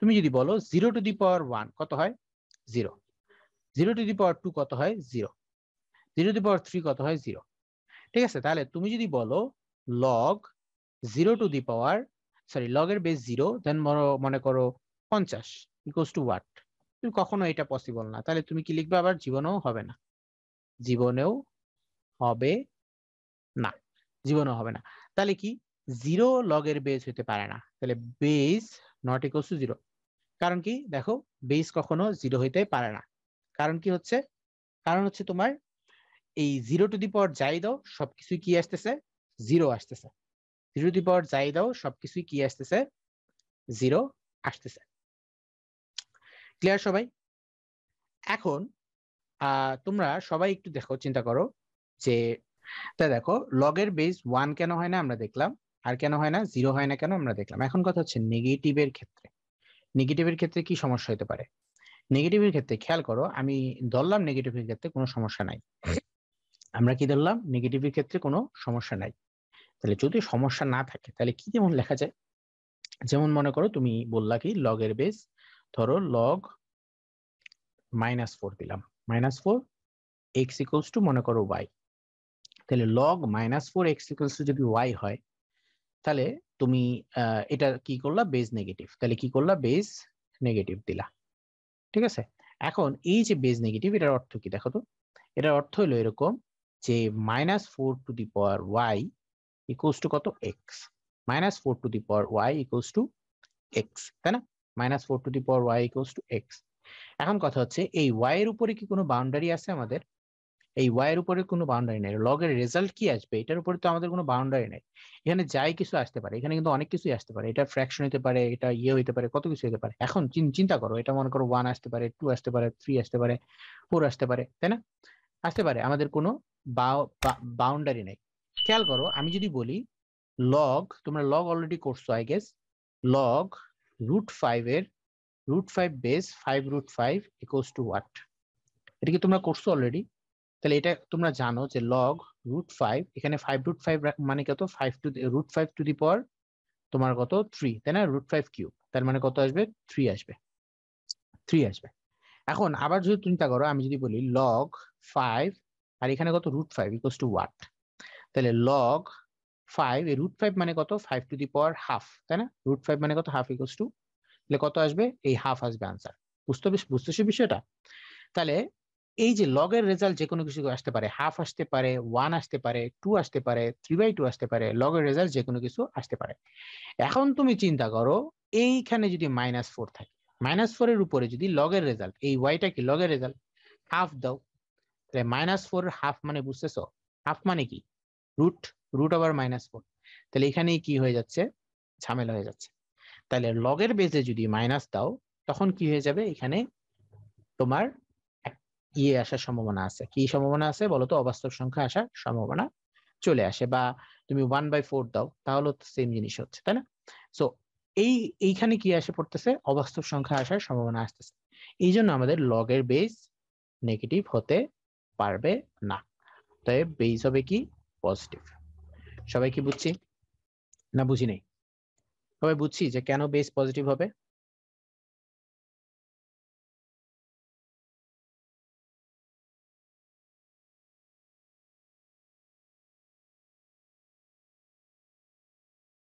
তুমি যদি বলো 0 টু দি পাওয়ার 1 কত হয়? 0। 0 টু দি পাওয়ার 2 কত হয়? 0। 0 টু দি পাওয়ার 3 কত হয়? 0। ঠিক আছে, তাহলে তুমি যদি বলো log 0 to the power, sorry লগের বেস 0, দেন মনে করো 50 ইকুয়ালস টু হোয়াট? তুমি কখনো এটা পসিবল না, তাহলে তুমি কি লিখবে? আবার জীবনেও হবে না, জীবনেও হবে না, জীবনেও হবে না। তাহলে কি 0 লগের বেস হতে পারে না, তাহলে বেস নট ইকুয়ালস টু 0। কারণ কি দেখো, বেস কখনো 0 হইতে পারে না। কারণ কি হচ্ছে? কারণ হচ্ছে তোমার এই 0 টু দি পাওয়ার যাই দাও সবকিছুই কি আসতেছে? 0 আসতেছে। 0 টু দি পাওয়ার যাই দাও সবকিছুই কি আসতেছে? 0 আসতেছে। ক্লিয়ার সবাই? এখন তোমরা সবাই একটু দেখো, চিন্তা করো যে দেখো লগের বেস 1 কেন হয় না আমরা দেখলাম, আর কেন হয় না? 0 হয় না কেন আমরা দেখলাম। এখন কথা হচ্ছে নেগেটিভের ক্ষেত্রে, নেগেটিভের ক্ষেত্রে কি সমস্যা হতে পারে? নেগেটিভের ক্ষেত্রে খেয়াল করো, আমি ধরলাম নেগেটিভের ক্ষেত্রে কোনো সমস্যা নাই। আমরা কি ধরলাম? নেগেটিভের ক্ষেত্রে কোনো সমস্যা নাই। তাহলে যদি সমস্যা না থাকে তাহলে কি যেমন লেখা যায়? যেমন মনে করো তুমি বললা কি লগের বেস, ধরো লগ -4 দিলাম, -4 x ইকুয়ালস টু মনে করো y। তাহলে লগ -4 x ইকুয়ালস টু যদি y হয়, তাহলে তুমি এটা কি করলা? Base negative. তাহলে কি করলা? বেস নেগেটিভ দিলা। ঠিক আছে, এখন এই যে বেস নেগেটিভ, এটার অর্থ কি দেখো তো? এটার অর্থ হলো এরকম যে -4 two the power y equals to কত? x। -4 two the power y equals two x, তাই না? -4 two the power y equals two x। এখন কথা হচ্ছে এই y এর উপরে কি কোনো বাউন্ডারি আছে আমাদের? এই ওয়াই এর উপরে কোনো বাউন্ডারি নেই, লগের রেজাল্ট কি আসবে এটার উপরে তো আমাদের কোনো বাউন্ডারি নেই। এখানে যাই কিছু আসতে পারে, এখানে কিন্তু অনেক কিছুই আসতে পারে, এটা ফ্র্যাকশন হতে পারে, এটা হতে পারে, কত কিছু হতে পারে। এখন চিন্তা করো, এটা মনে করো 1 আসতে পারে, 2 আসতে পারে, 3 আসতে পারে, 4 আসতে পারে, তাই না? আসতে পারে, আমাদের কোনো বাউন্ডারি নেই। খেয়াল করো, আমি যদি বলি লগ, তোমরা লগ অলরেডি করছো আই গেস, লগ √5 এর √5 বেস 5 √5 ইকুয়ালস টু হোয়াট? এটা কি তোমরা করছো অলরেডি? তাহলে এটা তোমরা জানো যে লগ √5, এখানে 5 √5 মানে কত, 5 টু দি পাওয়ার তোমার কত 3, তাই না? √5 কিউব, তার মানে কত আসবে? 3 আসবে, 3 আসবে। এখন আবার যদি চিন্তা করো, আমি যদি বলি লগ 5 আর এখানে কত √5 ইকুয়ালস টু হোয়াট? তাহলে লগ 5 এর √5 মানে কত, 5 টু দি পাওয়ার হাফ, তাই না? √5 মানে কত, হাফ ইকুয়ালস টু, তাহলে কত আসবে? এই হাফ আসবে আনসার। বুঝতেছো বিষয়টা? তাহলে এই যে লগের রেজাল্ট যে কোনো কিছু আসতে পারে, হাফ আসতে পারে, 1 আসতে পারে, 2 আসতে পারে, 3/2 আসতে পারে, লগের রেজাল্ট যে কোনো কিছু আসতে পারে। এখন তুমি চিন্তা করো, এইখানে যদি -4 থাকে, -4 এর উপরে যদি লগের রেজাল্ট, এই ওয়াইটা কি লগের রেজাল্ট, হাফ দাও, তাহলে -4 হাফ মানে বুঝতেছো? হাফ মানে কি? রুট, √4, তাহলে এখানে কি হয়ে যাচ্ছে? ঝামেলা হয়ে যাচ্ছে। তাহলে লগের বেজে যদি মাইনাস দাও, তখন কি হয়ে যাবে? এখানে তোমার আসার সম্ভাবনা আছে। কি সম্ভাবনা আছে বলতো? অবাস্তব সংখ্যা আসার সম্ভাবনা চলে আসে। বা তুমি 1/4 দাও, তাহলে সেম জিনিস হচ্ছে, তাই না? সো এইখানে কি আসে পড়তেছে? অবাস্তব সংখ্যা আসার সম্ভাবনা আসতেছে। এই জন্য আমাদের লগের বেস নেগেটিভ হতে পারবে না, তাই বেস হবে কি? পজিটিভ। সবাই কি বুঝছি না বুঝি নেই? সবাই বুঝছি যে কেন বেস পজিটিভ হবে?